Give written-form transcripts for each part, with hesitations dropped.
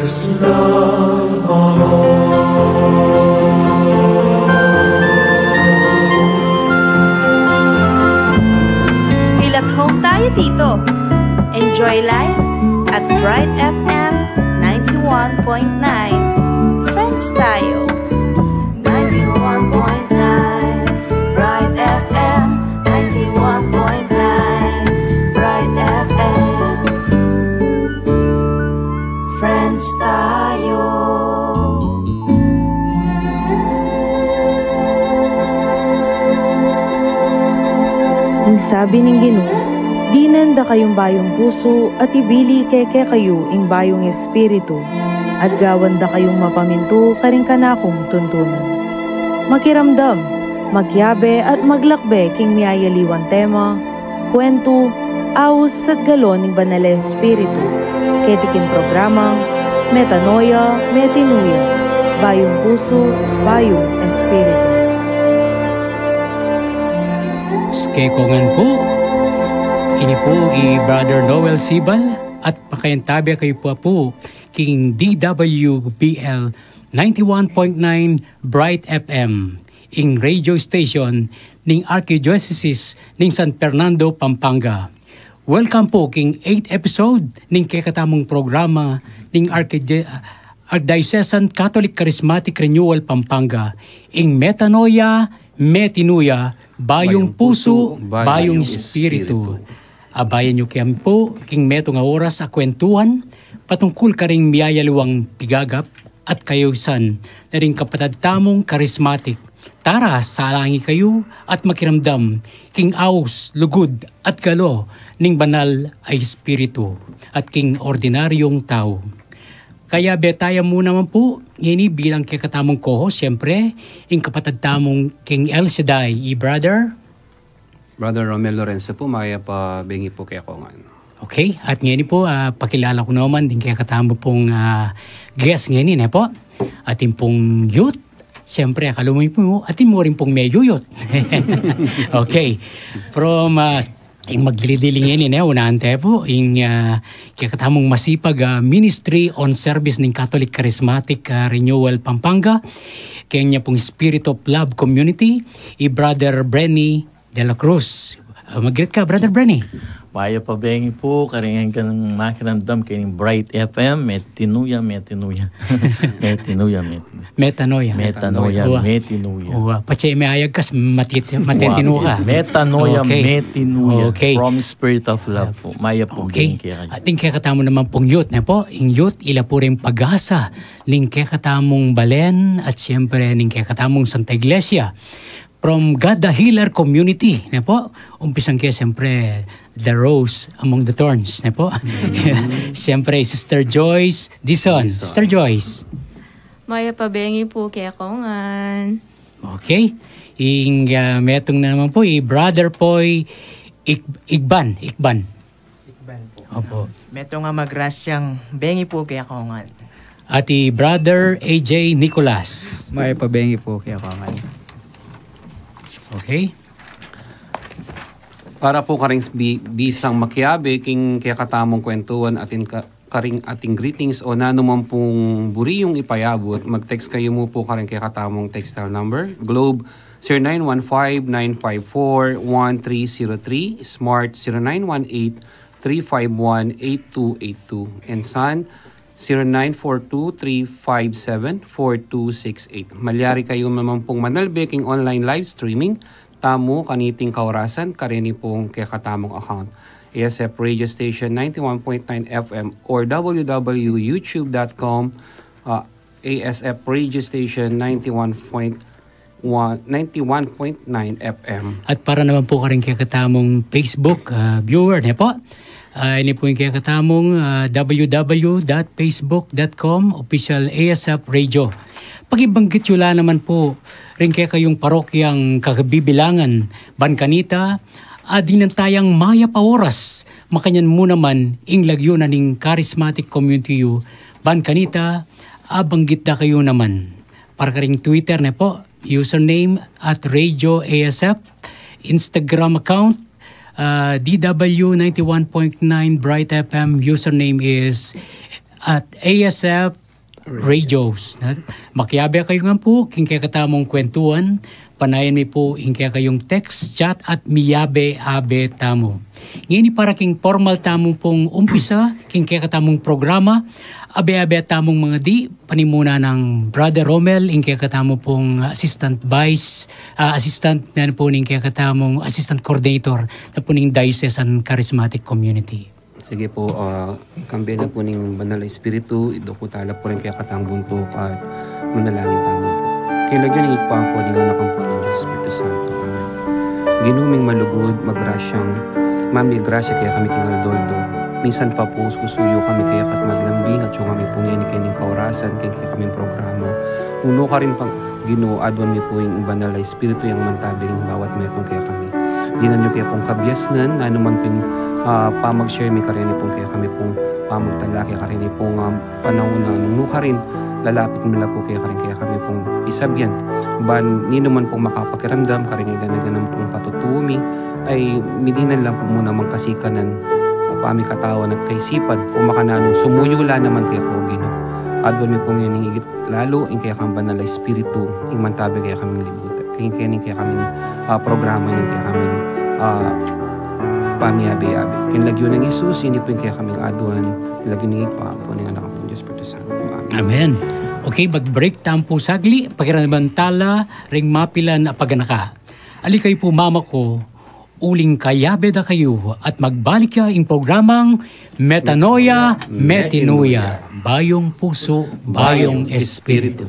Feel at home tayo dito. Enjoy life at Bright FM 91.9. Friends tayo. 91.9 Bright FM 91.9 Bright FM. Friends tayo. Ang sabi ng Ginoo, di nanda kayong bayong puso at ibili keke kayo ing bayong espiritu at gawanda kayong mapaminto karing kanakong tuntunan. Makiramdam, magyabe at maglakbe king miyayaliwan tema, kwento, awos at galon ng banal espiritu. Ketikin programang Metanoia, Metinuia, bayong puso, bayong espiritu. Skekongan po, ini po Brother Noel Sibal at pakayantabi kayo po king DWBL 91.9 Bright FM ing radio station ning Archdiocese ning San Fernando, Pampanga. Welcome po king 8th episode ning kakatamong programa ning Archdiocesan Catholic Charismatic Renewal Pampanga ing Metanoia, Metinuia, bayong puso, bayong espiritu. Abayan nyo kayam po, king meto nga oras sa kwentuhan, patungkol ka ring miyayaluwang pigagap at kayusan na rin kapatadtamong karismatik. Tara, salangi kayo at makiramdam, king aus, lugod at galo, ning banal ay espiritu at king ordinaryong tao. Kaya betaya mo naman po, ini bilang kakatamong co-host, siyempre, ing kapatadtamong king El Shaddai, brother Romel Lorenzo po, maya pa bengi po kaya ko nga. Okay, at ngayon po, pakilala ko naman din kaya katamo pong guest ngayon po. Ating pong youth, siyempre, akalumoy po, atin mo rin pong medyo youth. Okay, from yung maglililing ngayon, unahan tayo po, yung kaya katamong masipag Ministry on Service ng Catholic Charismatic Renewal Pampanga, kaya niya pong Spirit of Love Community, Brother Brenny de la Cruz. Mag-greet ka, Brother Brenny. Maya pa bengi po, karingan ka ng makiramdam kayo ng Bright FM, Metinuia. Metanoia. Pachay may ayag kas, matitino ka. Metanoia, Okay. Metinuia. Okay. From Spirit of Love po. Maya po Okay. bengi kayo. Ating kaya katamo naman pong youth na po. Yung youth, ila po rin pag-asa. Ling kaya katamong Balen at siyempre ning kaya katamong Santa Iglesia. From God the Healer Community, na po, umpisang kaya siyempre The Rose Among the Thorns, na po. Siyempre, Sister Joyce Dison. Sister Joyce. Maya pabengi po kaya kongan. Okay. Ing metong na naman po, Brother Poy Igban po. Opo. Meto nga magrasyang bengi po kaya kongan. At Brother AJ Nicolas. May pabengi po kaya kongan. Okay. Para po karing bisang makiabe, king kaya katamong kwentuhan karing ating greetings o nanuman pong buri yung ipayabot, mag-text kayo mo po karing kaya katamong textile number, Globe 0915-954-1303, Smart 0918-351-8282, and Sun 0942-357-4268. Malyari kayo naman pong manalbeking online live streaming, tamo kaniting kaurasan, karini pong kaya katamong account. ASF Radio Station 91.9 FM or www.youtube.com ASF Radio Station 91.9 FM. At para naman po karing kaya katamong Facebook viewer, na po. Ini po yung kaya katamong www.facebook.com official ASF Radio. Pag-ibanggit yula naman po rin kaya kayong parokyang kakabibilangan Bankanita dinantayang maya pa oras makanyan mo naman ing lagyo na ning charismatic community yu Bankanita banggit da kayo naman. Para karing Twitter na po, username at Radio ASF, Instagram account DW91.9 Bright FM, username is at ASF radios. Makiabe kayo nga po, kaya katamong kwentuhan, panayan mi po kaya kayong text, chat at miyabe-abe tamo. Ngayon para king formal tamong pong umpisa, kaya katamong programa, abe-abe tamong mga di, panimuna ng Brother Romel, kaya katamo pong assistant kaya katamong assistant coordinator na po ning Diocesan Charismatic Community. Sige po, kambi na po ng Banal na Espiritu, idukutala po rin kaya katang buntok at manalangin tamo po. Kaya lagyan ng ipang po, di anak ang po ng Diyos, Espiritu Santo. Amen. Ginuming malugod, magrasyang, mami, grasya kaya kami kinaldoldo. Minsan pa po, susuyo kami kaya kat maglambing at yung kami po ngayon kayo ng kaurasan, kaya kaming programa. Uno ka rin pang Ginoo, adwan mi po yung Banal na Espiritu yung mantabing bawat mayroon kaya kami. Di na nyo kaya pong kabyasnan, na naman pong mag-share mi karini pong kaya kami pong pamagtala kaya karini pong panahon na nung ka rin lalapit nila po kaya kami pong isabyan. Ban, ni naman pong makapakiramdam karini ganaganang pong patutumi ay midinan lang po muna mangkasikanan pami katawan at kaisipan kung makananong sumuyula naman kaya ko Ginoo. Adwan mi pong yan higit lalo in kaya kang Banal na Espiritu in mantabi kaya kaming libutan. Kaya kaming programa yung kaya kaming pamiyabi-yabi. Kinlagyo ng Jesus, hindi po yung kaya kaming adwan, kinlagyo ng ipa, po ng anak ng Diyos Espiritu Santo. Amen. Okay, mag-break tampo sagli, pakiramantala, ring mapilan a paganaka. Ali kayo po mama ko, uling kayabe da kayo at magbalik ya in programang Metanoia, Metinuia, Bayong Puso, Bayong Espiritu.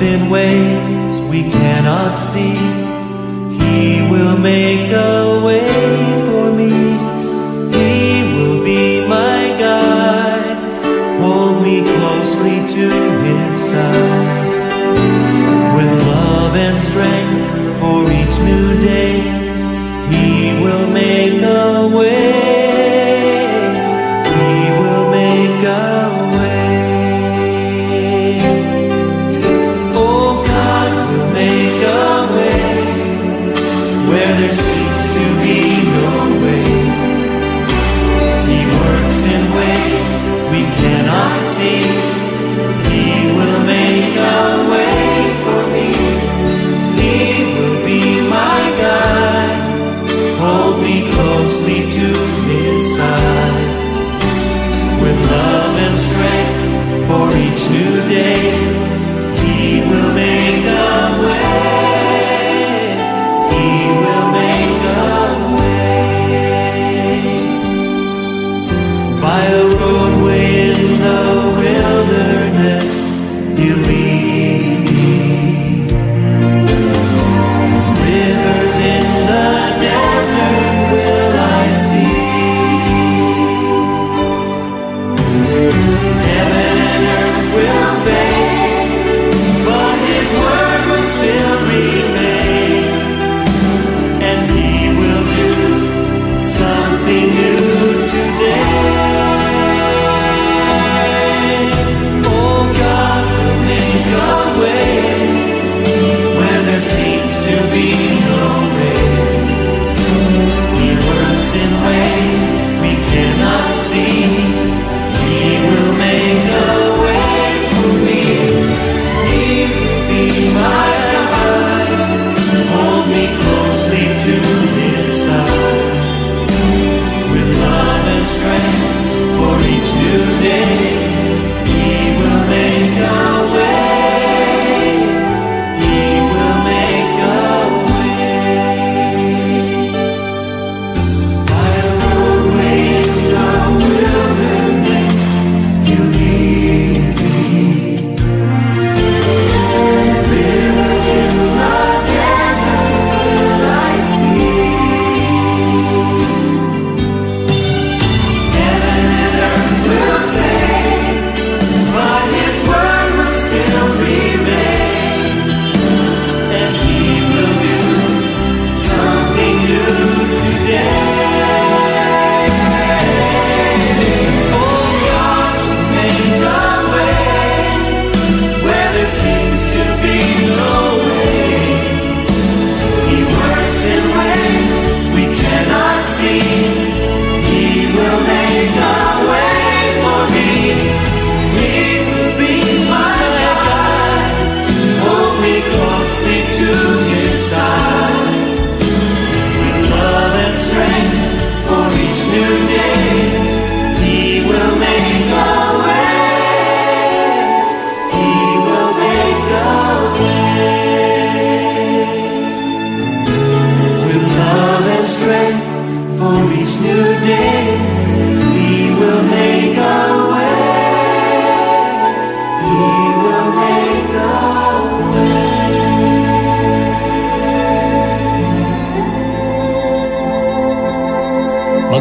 In ways we cannot see, He will make a way for me. He will be my guide, hold me closely to His side. With love and strength for each new day, He will make a way. He will make a way. There seems to be no way. He works in ways we cannot see. He will make a way for me. He will be my guide, hold me closely to His side. With love and strength for each new day, He will make a way. By a roadway in the wilderness, He'll lead me. Rivers in the desert will I see. Heaven and earth will fade, but His word will still remain. And He will do something new today. Rivers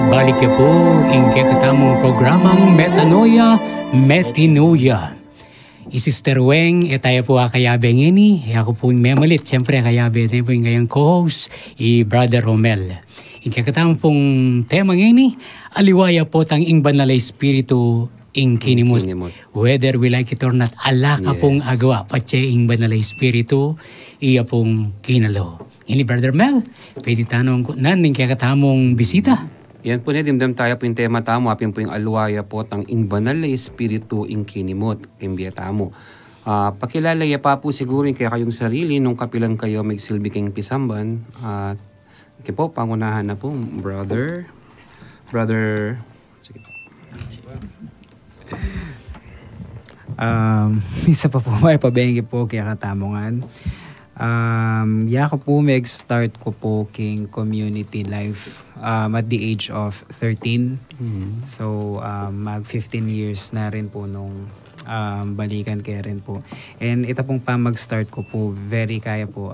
balik ka po ang katamong programang Metanoia, Metinuya. Sister Weng, tayo po akayabeng ini. Ako po yung memalit. Siyempre, akayabe tayo po yung ngayong co-host, Brother Romel. Ang katamong pong tema ini, aliwaya po tang ing banal na espiritu ing kinimot. Whether we like it or not, ala ka pong agawa. Patse ing banal na espiritu, iya pong kinalo. Ini Brother Mel, pwede tanong ko nan ng katamong bisita. Yan po dimdam tayo po yung tema tamo, apin po yung alwaya po tang ing banal na espiritu ing kinimot, imbiya tamo. Pakilala ya pa po siguro yung kaya kayong sarili nung kapilan kayo magsilbi kayong pisamban. Okay po, pangunahan na po, brother. Sige. Isa pa po may pabengi po kaya katamongan. Ko po mag-start ko po king community life at the age of 13. So mag 15 years na rin po nung balikan kaya rin po. And ito pong mag-start ko po very kaya po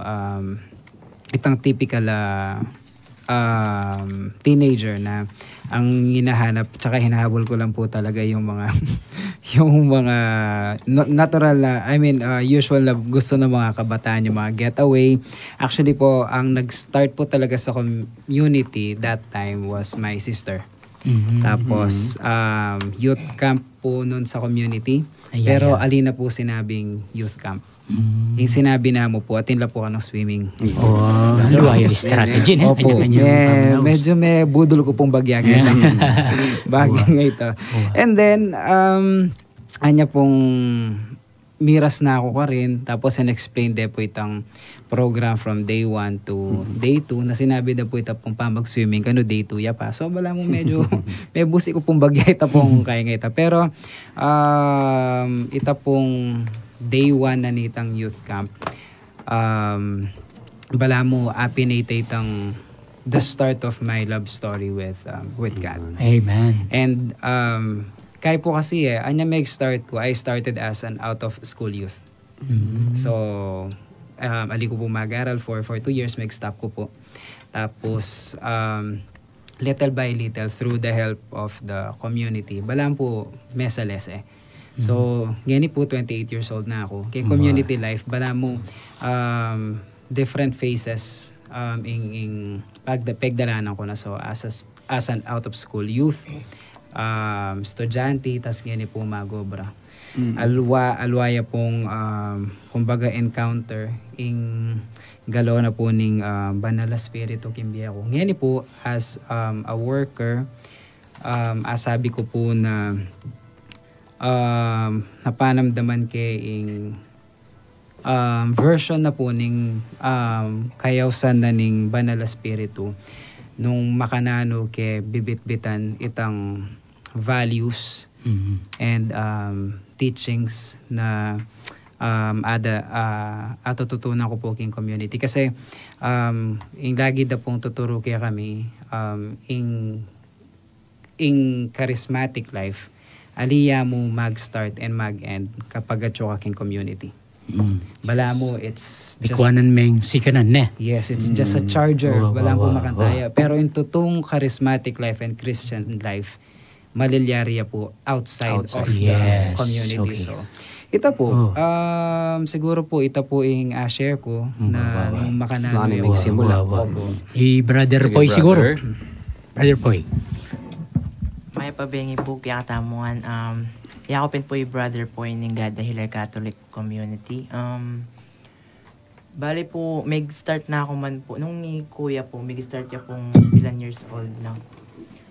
itang typical teenager na ang hinahanap tsaka hinahabol ko lang po talaga yung mga natural na usual na gusto ng mga kabataan, yung mga getaway. Actually po ang nag-start po talaga sa community that time was my sister. Tapos youth camp po noon sa community. Pero alina po sinabing youth camp. Yung sinabi na mo po, atin lang po ka ng swimming. So, yung strategy na. Opo, medyo may budol ko pong bagyag ito. And then, anya pong miras na ako ka rin. Tapos, explain din po itang program from day 1 to day 2 na sinabi na po ito pong mag-swimming kano day 2 ya pa. So, wala mo medyo may busi ko pong bagya ito pong kaya nga ito. Pero, ito pong day 1 na nitang youth camp. Bala mo apinate itang the start of my love story with God. Amen. And kaya po kasi anya mag-start ko, I started as an out-of-school youth. So, ali ko po mag-aral for 2 years, mag-stop ko po. Tapos, little by little, through the help of the community, balang po mesales So, gani po 28 years old na ako. Kay community life, bala mo different phases in pagdalanan ko na. So, as an out-of-school youth, estudyante, tas gani po magobra. Alwaya pong kumbaga encounter in galaw na po ning banal na spirito kimbiya ko. Ngani po as a worker, asabi ko po na napanamdaman kay ing version na po ning kayawsan na ning banal na spiritu nung makanano kay bibit-bitan itang values and teachings na atututunan ko po king community kasi yung lagi na pong tuturo kaya kami in charismatic life aliya mo mag-start and mag-end kapag atyo kaking community. Bala mo, it's just... Bikwanan meng sikanan ne. Yes, it's just a charger. Bala po makantaya. Pero in tutong charismatic life and Christian life, malilyariya po outside of the community. Okay. So, ito po, siguro po, ito po yung share ko na nung makanano yung magsimula. Brother Poy siguro. Brother Poy. May pabengi po kaya katamuan. Yakopin po yung brother po yung God the Healer Catholic Community. Bali po, mag-start na ako man po. Nung ni Kuya po, mag-start niya pong ilan years old lang.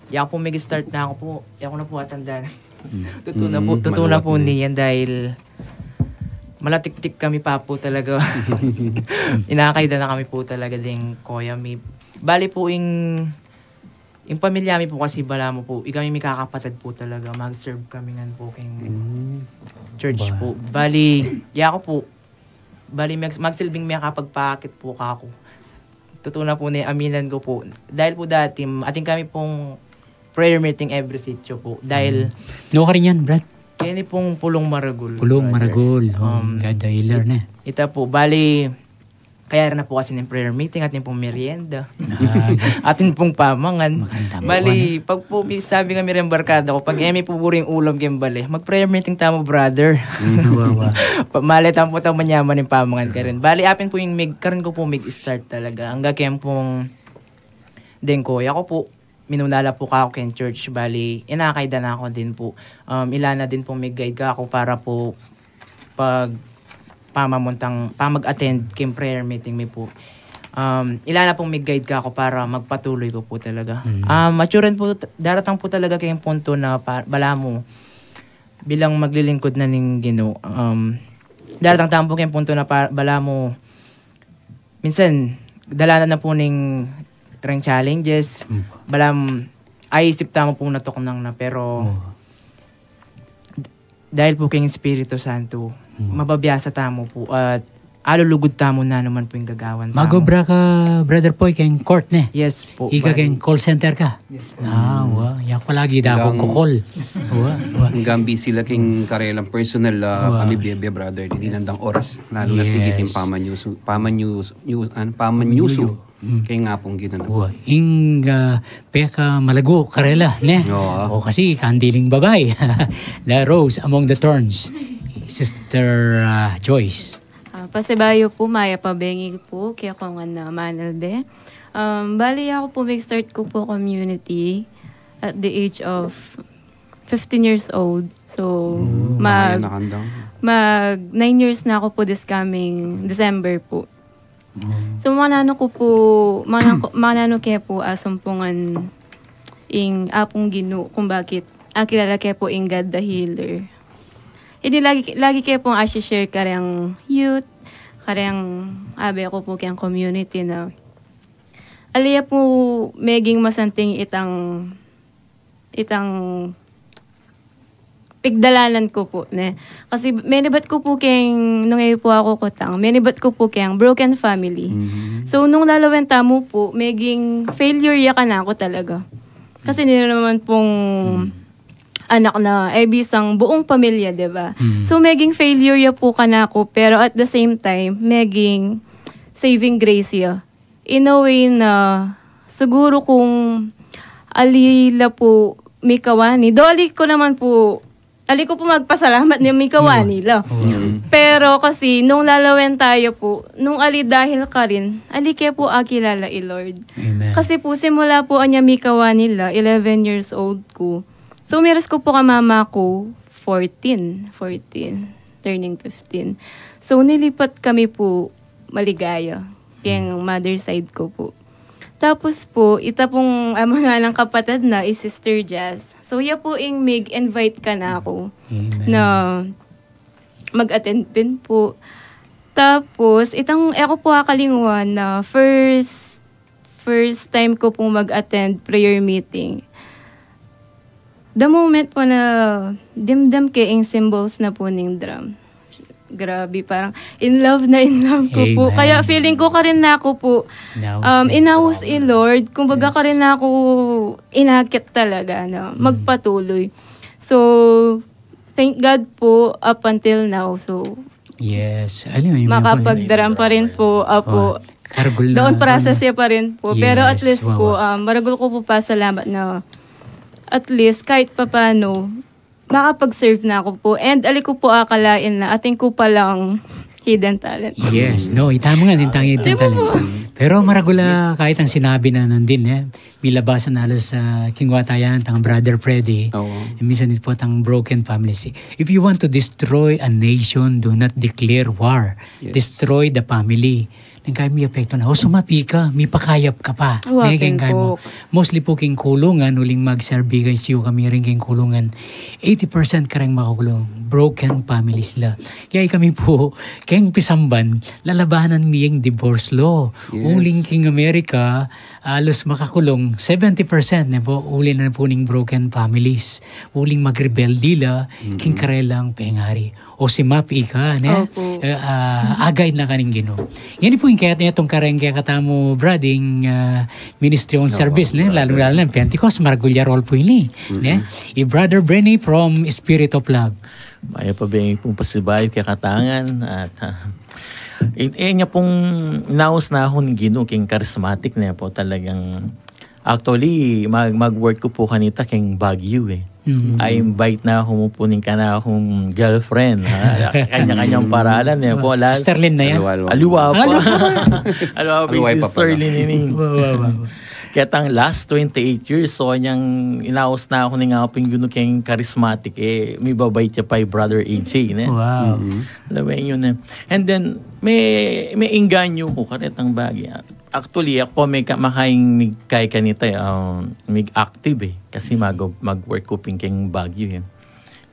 Yako po mag-start na ako po. Yako na po atanda. Totoo na po niyan dahil malatik-tik kami pa po talaga. Inakayda na kami po talaga din Kuya. Bali po yung pamilya mi po kasi bala mo po, kami may kakapatid po talaga. Mag-serve kami nga po kay church po. Bali, magsilbing may kapagpakit po kako. Totoo na po na aminan ko po. Dahil po dati, ating kami pong prayer meeting every sitio po. Dahil... No ka rin yan, Brad? Kaya ni pong Pulong Maragul. Pulong Maragul. God the Healer na. Ito po, bali... Kaya rin na po kasi ng prayer meeting at yung pong merienda. Ah, Atin pong pamangan. Maganda po, Bali, pag po sabi kami rin barkada ko, pag emi po buro yung ulam kayong bali, mag-prayer meeting tamo, brother. Malitan po tamo manyaman yung pamangan ka rin. Bali, apin po yung karon ko po start talaga. Hanggang kayong pong din ko. Ako po, minunala po ka ako kayong church. Bali, inakayda na ako din po. Ilana din po may guide ka ako para po pag mag-attend kayong prayer meeting may po. Ilana pong may guide ka ako para magpatuloy ko po talaga. Maturin po, daratang po talaga kayong punto na bala mo bilang maglilingkod na ng Ginoo. Daratang tampo kayong punto na bala mo minsan dalanan na po ng ring challenges. Bala ay isip tamo po natok nang na pero dahil po kayong Espiritu Santo mababiyasa tamo po at alulugod tamo na naman po yung gagawan tamo. Magobra ka, Brother Poy, kayong court ne? Yes po. Ika kayong call center ka? Yes po. Yak palagi na akong kukol. Hanggang busy lang king karelang personal kami bebe brother. Hindi nandang oras. Lalo na tigitin pamanyuso. Kaya nga pong ginano. Peka malago karela ne? O kasi kandiling babay. The rose among the thorns. Sister Joyce. Pasibayo po, maya pabengi po, kaya ko nga na manalbe. Bali ako po, start ko po community at the age of 15 years old. So, mag 9 years na ako po this coming December po. So, manano ko po, manano kaya po asumpungan ing apong Ginoo kung bakit kilala kaya po ing God the Healer. Hindi lagi kayo pong share karyang youth, karyang abe ako po kayang community na aliya po meging masanting itang pigdalanan ko po. Ne? Kasi menibat ko po kayang, nung ngayon po ako kutang, menibat ko po kayang broken family. So nung lalawan tamo po, meging failure ya ka na ako talaga. Kasi nila naman pong anak na bisang buong pamilya, diba? So, meging failure ya po ka na ako, pero at the same time, meging saving grace ya. In a way na, siguro kung alila po may kawani, ali ko po magpasalamat ni may kawani la. Pero kasi, nung lalawen tayo po, nung ali dahil ka rin, ali kaya po akilala Lord. Amen. Kasi po, simula po anya may kawani la, 11 years old ko. So, miras ko po ka mama ko, 14, turning 15. So, nilipat kami po maligaya, yung mother side ko po. Tapos po, ita pong mga ng kapatid na is Sister Jazz. So, ya po ing invite ka na ako. Amen. Na mag-attend din po. Tapos, ako po kakalingwan na first time ko pong mag-attend prayer meeting. The moment po na dimdam kayong symbols na po ng drum. Grabe, parang in love ko po. Amen. Kaya feeling ko ka rin na ako po, inahos Lord. Kumbaga ka rin na ako inakit talaga na magpatuloy. So, thank God po up until now. So, yes. makapag-drum pa rin po. Doon process ya pa rin po. Pero at least po, maragol ko po pasalamat na at least kahit papano makapag-serve na ako po. And ko po akalain na ating ko palang hidden talent. Yes. No, itama nga din tang hidden talent. Pero maragula kahit ang sinabi na nandin, bilabasan na halos sa kingwatayan, tang Brother Freddy. Minsan ito po tang broken families. If you want to destroy a nation, do not declare war. Yes. Destroy the family. Nang kaya may epekto na, sumapi ka, may pakayap ka pa. Wakin po. Mostly po king kulungan, uling magserbi kayo siyo kami rin king kulungan. 80% ka rin makakulong. Broken families la. Kaya kami po, kayong pisamban, lalabanan niyang divorce law. Yes. Uling king America, alos makakulong, 70% na po, uling na po ning broken families. Uling magrebelde la, king karelang pengari. O si mapi ka, agay na kaning Ginoo. Yan po kaya itong kareng kaya katamo brading ministry on service lalo na Pentecost maragulya role po ini Brother Brenny from Spirit of Love. Maya pa ba yung pasibayo kaya katangan at Niya pong naus na ako ng Ginoo king charismatic niya po talagang. Actually, mag-work ko po kanita king Baguio eh. I invite na ako mupunin ka na akong girlfriend. Kanya-kanyang paralan eh po. Sister Lynn na yan? Aliwa po. Aliwa po yung pa Sister pala. Lynn. Kaya tang last 28 years, so niyang inaos na ako ng aping Ginoo king charismatic eh. May babay siya pa Brother AJ. Ne? Wow. Alam mo yun eh. And then, may inganyo ko karetang bagay. Actually, ako po may makaing kay kanita may active eh. Kasi mag-work ko pinking Baguio eh.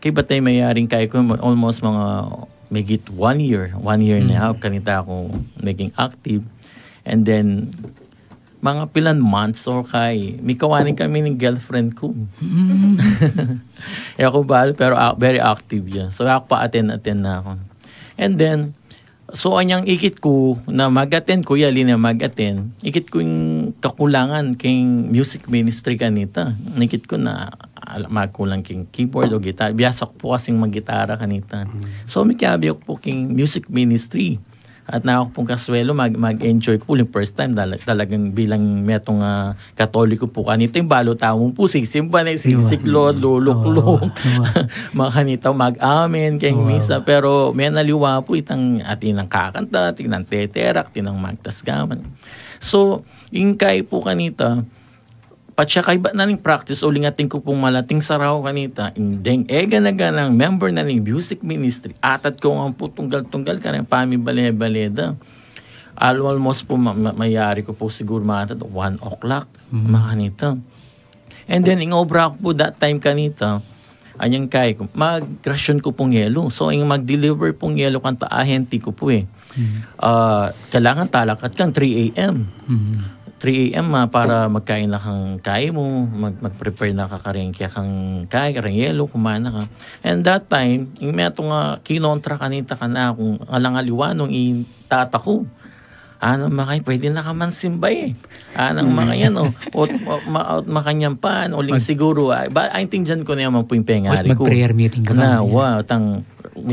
Kaya ba tayo mayaring kay ko almost mga may git 1 year. 1 year and a half kanita ako naging active. And then, mga pilan months or kay may kawanin kami ng girlfriend ko. Ako pero very active yan. So ako pa attend na ako. And then, so anyang ikit ko na mag-attend ko, yali na mag-attend, ikit ko yung kakulangan king music ministry kanita. Ikit ko na magkulang king keyboard o guitar. Biyasa ko po kasing mag-gitara kanita. So may kabi ako po king music ministry. At na ako pong kaswelo, mag-enjoy ko po yung first time. Talagang bilang metong katoliko po kanita, yung balo tao po, sisimba na sisiklod, lulok-lulok. Mga kanita, mag-amen, kayong misa. Pero may naliwa po itang atin ng kakanta, tinang teterak, tinang magtasgaman. So, yung kay po kanita, patsya kay ba na ning practice uling ating ko pong malating saraw kanita indeng ganaganang member na ning music ministry atat ko ang po tunggal-tunggal ka rin pami baleda almost po mayari ko po siguro matat 1 o'clock makanita. And then ingobra ko po that time kanita anyang kay mag-ration ko pong yelo, so yung mag-deliver pong yelo kanta ahenti ko po eh. Kailangan talakat kang 3 a.m. 3 a.m. Para magkain na kang kaya mo, mag-prepare na kakaring kaya kang kaya, karang yelo, kumana ka. And that time, yung may ito nga kinontra kanita ka na kung alangaliwa nung itata ko. Anong makay, pwede na ka man simbay eh. Anong makayan o makanyang pan, uling siguro. I think dyan ko na yaman po yung pengari ko. Mag-prayer meeting ka na. Wow,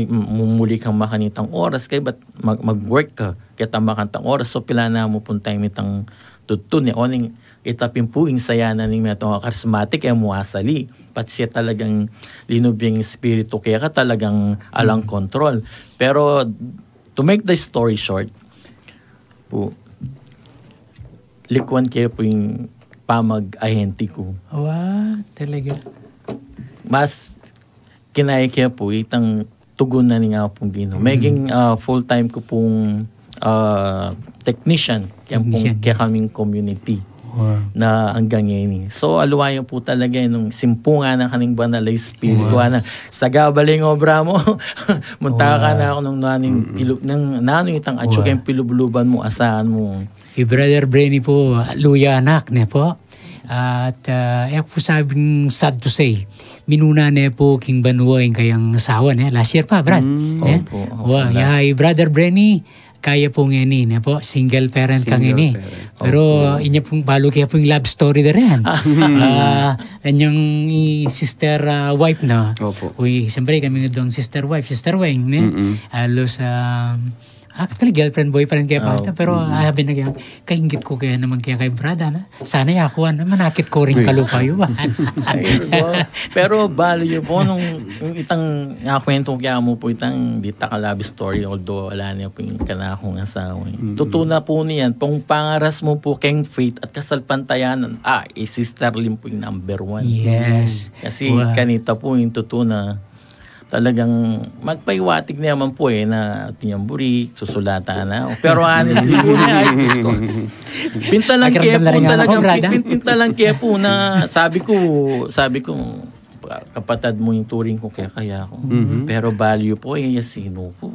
mumuli kang makanitang oras, kaya ba't mag-work ka, kaya tamakantang oras, so pila na mo pong time itang tutun ni oning itapin po yung saya na ning metong charismatic ay muasali. Pat siya talagang linubing espiritu kaya ka talagang alang control. Pero to make the story short po, likwan kaya po yung pamag-ahenti ko. Wow, talaga. Mas kinaya kaya po itang tugon na nga pong Ginoo. Maging full-time ko pong technician kaya kaming community na hanggang ngayon. So aluwayan po talaga nung simpungan na kaning banalay spirito na sa gabaling obra mo munta ka na ako nung nanong itang atyo kayong pilubluban mo asahan mo. Brother Brenny po luya anak ne po. At ako po sabing sad to say, minuna na po king banwa yung kayang asawa niya. Last year pa, Brad. Brother Brenny, kaya po ngini na po, single parent kang ini. Pero inya pong balo kaya po yung love story na rin. Anyang sister wife na. Uy, siyempre kami nga doon sister wife, sister wing. Alos actually, girlfriend, boyfriend kaya pa. Pero sabi na kaya, kaingit ko kaya naman kaya kay Brada na. Sana yakuan, manakit ko rin kalupayo. Pero balo yun po, nung itang nakwento kaya mo po itang dita ka love story, although wala niya po yung kanakong asawa. Tutuna po niyan, pong pangaras mo po kayong faith at kasalpantayanan, sister Lim po yung number 1. Yes. Kasi kanita po yung tutuna, talagang magpaiwatig naman po na tinyamburi, susulatan na. Pero honestly po na, pinta lang kaya po talagang, pinta lang kaya po na sabi ko, kapatid mo yung turing ko kaya ako. Pero value po sino po.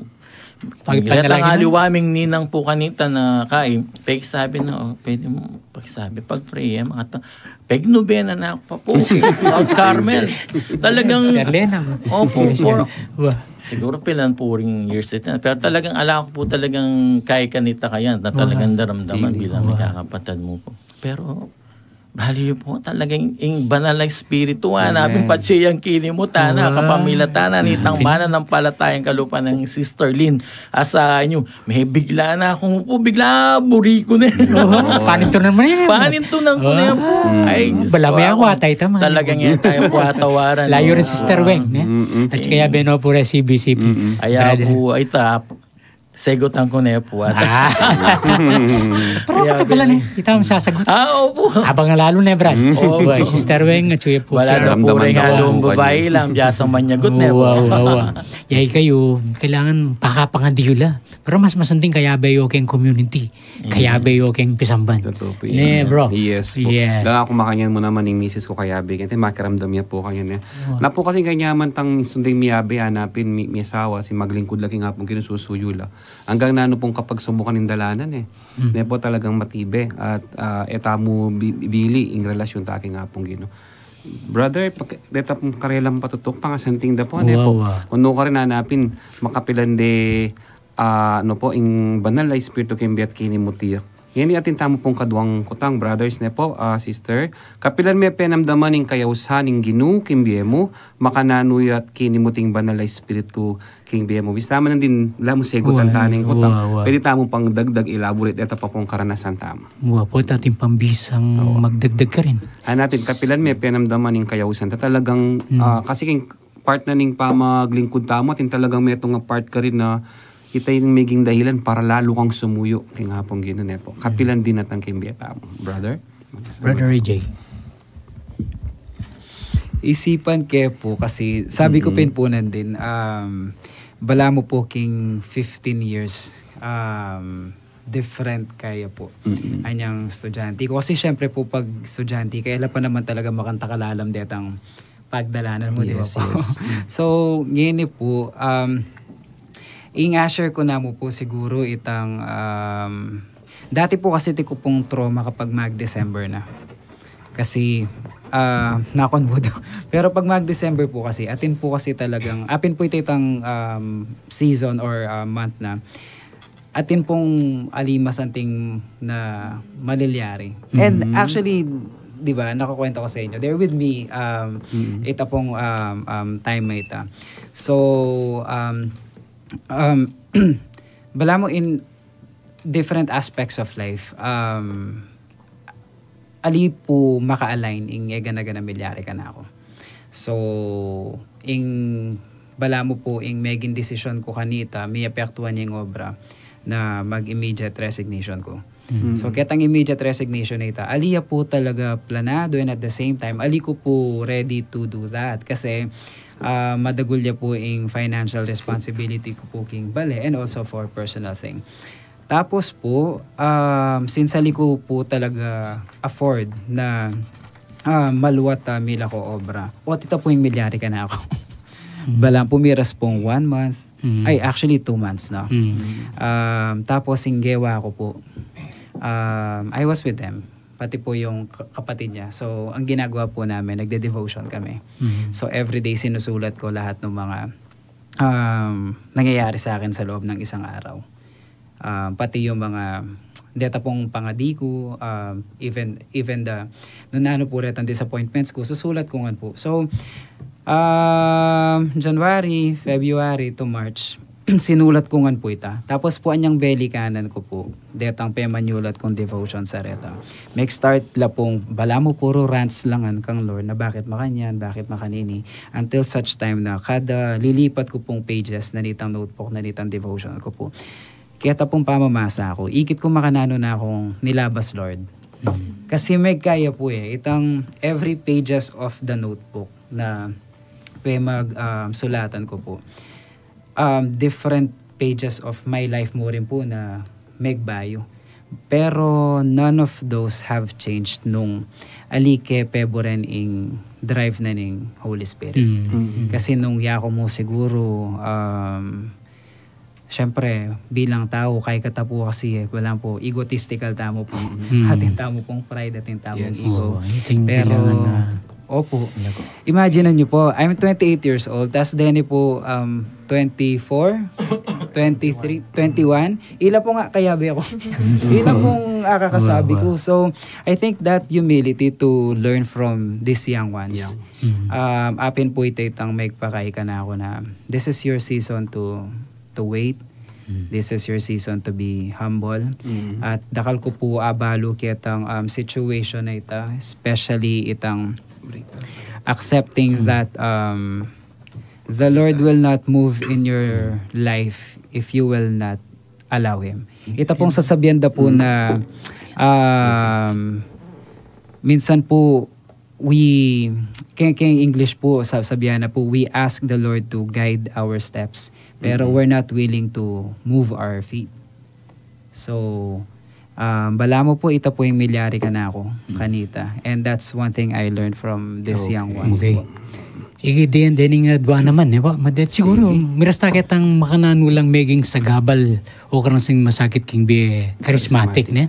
Pagkatang aliwaming ninang po kanita na kain, peg sabi na, pwede mo pagsabi, pag-pray, peg nobena na ako pa po. Carmel. Talagang, siguro pilan po ring years ito. Pero talagang ala ko po talagang kaya kanita kaya na talagang daramdaman bilang may kakapatid mo po. Pero, Bali po talagang ing banal na espiritu hanapin patsiyang kinimutana kapamilatana nitang mana ng palatayang kalupa ng Sister Lynn asa inyo may bigla na akong po bigla buri ko na Panintunan mo na yan. panintunan ko na yan po ay Diyos ko, Balamay ako atay tama. talagang yan tayo po atawaran Layo rin Sister Weng. At kaya beno po rin CBCP. Aya po ay tap segotan ko na po Pero ako pala na. Ito ang sasagot. opo Abang lalo na Brad. Boy, Sister Weng at Chuya po. wala daw po Ramdaman rin daw halong ang babae lang biyasang manyagot na po Wow. Yay kayo, kailangan pakapangadiula. Pero mas masanting kaya ba yung keng community? Kaya ba yung keng pisamban? Totoo po Ne, bro. Yes po. Yes. Dahil ako makanyan mo naman ng misis ko kayabe. Kasi makiramdam niya po kanya niya. Na po kasi kanyaman tang sunding miyabe hanapin mi asawa si maglingkod laki nga pong kinususuyula. Hanggang na ano pong kapag sumukan ng dalanan Ne po talagang matibe. At eta mo bili in relasyon ta aking nga pong gino. Brother, deta pong karelang patutok pangasanting da po. Ne po. Kuno ka rin hanapin makapilan de ano po, ing banal na espiritu kimbiat kinimutiyak. Yan atin tamo pong kaduang kutang, brothers ne po, sister. Kapilan may penamdaman ing kayausan ing ginu kimbiemo, makananuyat kinimuting banal na espiritu kimbiemo. Bistama nang din lamo segutan taning kutang. Pwede tamo pang dagdag elaborate ito pa pong karanasan tamo. Po ating pambisang magdagdag ka rin. Hanapin, kapilan may penamdaman ing kayausan. Talagang, kasi king part na ning pamaglingkod tamo, atin talagang may itong part ka rin na kita yung maging dahilan para lalo kang sumuyo. Kaya nga pong gano'n po. Kapilan din natang kimbiyata mo. Brother? Brother AJ. Isipan kaya po kasi sabi ko pinpunan din bala mo po king 15 years different kaya po anyang estudyante ko kasi syempre po pag estudyante kaya pa naman talaga makanta kalalam detang pagdalanan mo di ba po so ngayon po i-share ko na mo po siguro itang dati po kasi ko pong trauma kapag mag-December na. Kasi nakon mo daw. Pero pag mag-December po kasi atin po kasi talagang apin po itang season or month na atin pong alimas anting na malilyari. And actually di ba nakakwento ko sa inyo. They're with me ita pong time na ita. So bala mo in different aspects of life ali po maka-align ing gana-gana milyari ka na ako so ing bala mo po ing maging decision ko kanita may apektuhan yung obra na mag-immediate resignation ko so ketang immediate resignation na ita aliya po talaga planado and at the same time ali ko po ready to do that kasi madagulya po yung financial responsibility ko po king bale and also for personal thing. Tapos po, since ali ko po talaga afford na maluwat mila ko obra. O ito po yung milyari ka na ako. Balang pumiras pong 1 month. Ay, actually 2 months na. Tapos inggewa ko po. I was with them. Pati po yung kapatid niya. So, ang ginagawa po namin, nagde-devotion kami. So, everyday sinusulat ko lahat ng mga nangyayari sa akin sa loob ng isang araw. Pati yung mga data pong pangadi ko, even the nunano po rin ang disappointments ko, susulat ko nga po. So, January, February to March, sinulat ko nga po ita. Tapos po anyang belly kanan ko po. Detang pemanulat kong devotion sa reta. Make start la pong bala mo puro rants langan kang Lord na bakit makanyan, bakit makanini. Until such time na kada lilipat ko pong pages na nitang notebook, na nitang devotion ko po. Kaya pong pamamasa ako. Ikit ko makanano na akong nilabas Lord. Kasi may kaya po itang every pages of the notebook na sulatan ko po. Different pages of my life mo rin po na magbayo. Pero none of those have changed nung alike peboren ing drive na ning Holy Spirit. Kasi nung yako mo siguro syempre bilang tao kay katapo kasi wala po egotistical tamo po. Atin tamo pong pride, atin tamong ego. Pero Opo. Imagine nyo po, I'm 28 years old, tas Denny po 24, 23, 21. Ila po nga kayabi ako. Ila pong akakasabi ko. So, I think that humility to learn from these young ones. Apin po itang magpakay ka na ako na this is your season to wait. This is your season to be humble. At dakal ko po abalo kitang situation na ita, especially itang accepting that the Lord will not move in your life if you will not allow Him. Ito pong sasabihan da po na minsan po kaya English po sabihan na po, we ask the Lord to guide our steps pero we're not willing to move our feet. So bala mo po, ito po yung milyari ka na ako kanita, and that's one thing I learned from this young ones. Okay. Igi din dua naman ba? Madet siguro mirasta kitang makananulang meging sagabal o karang sing masakit king be charismatic ne.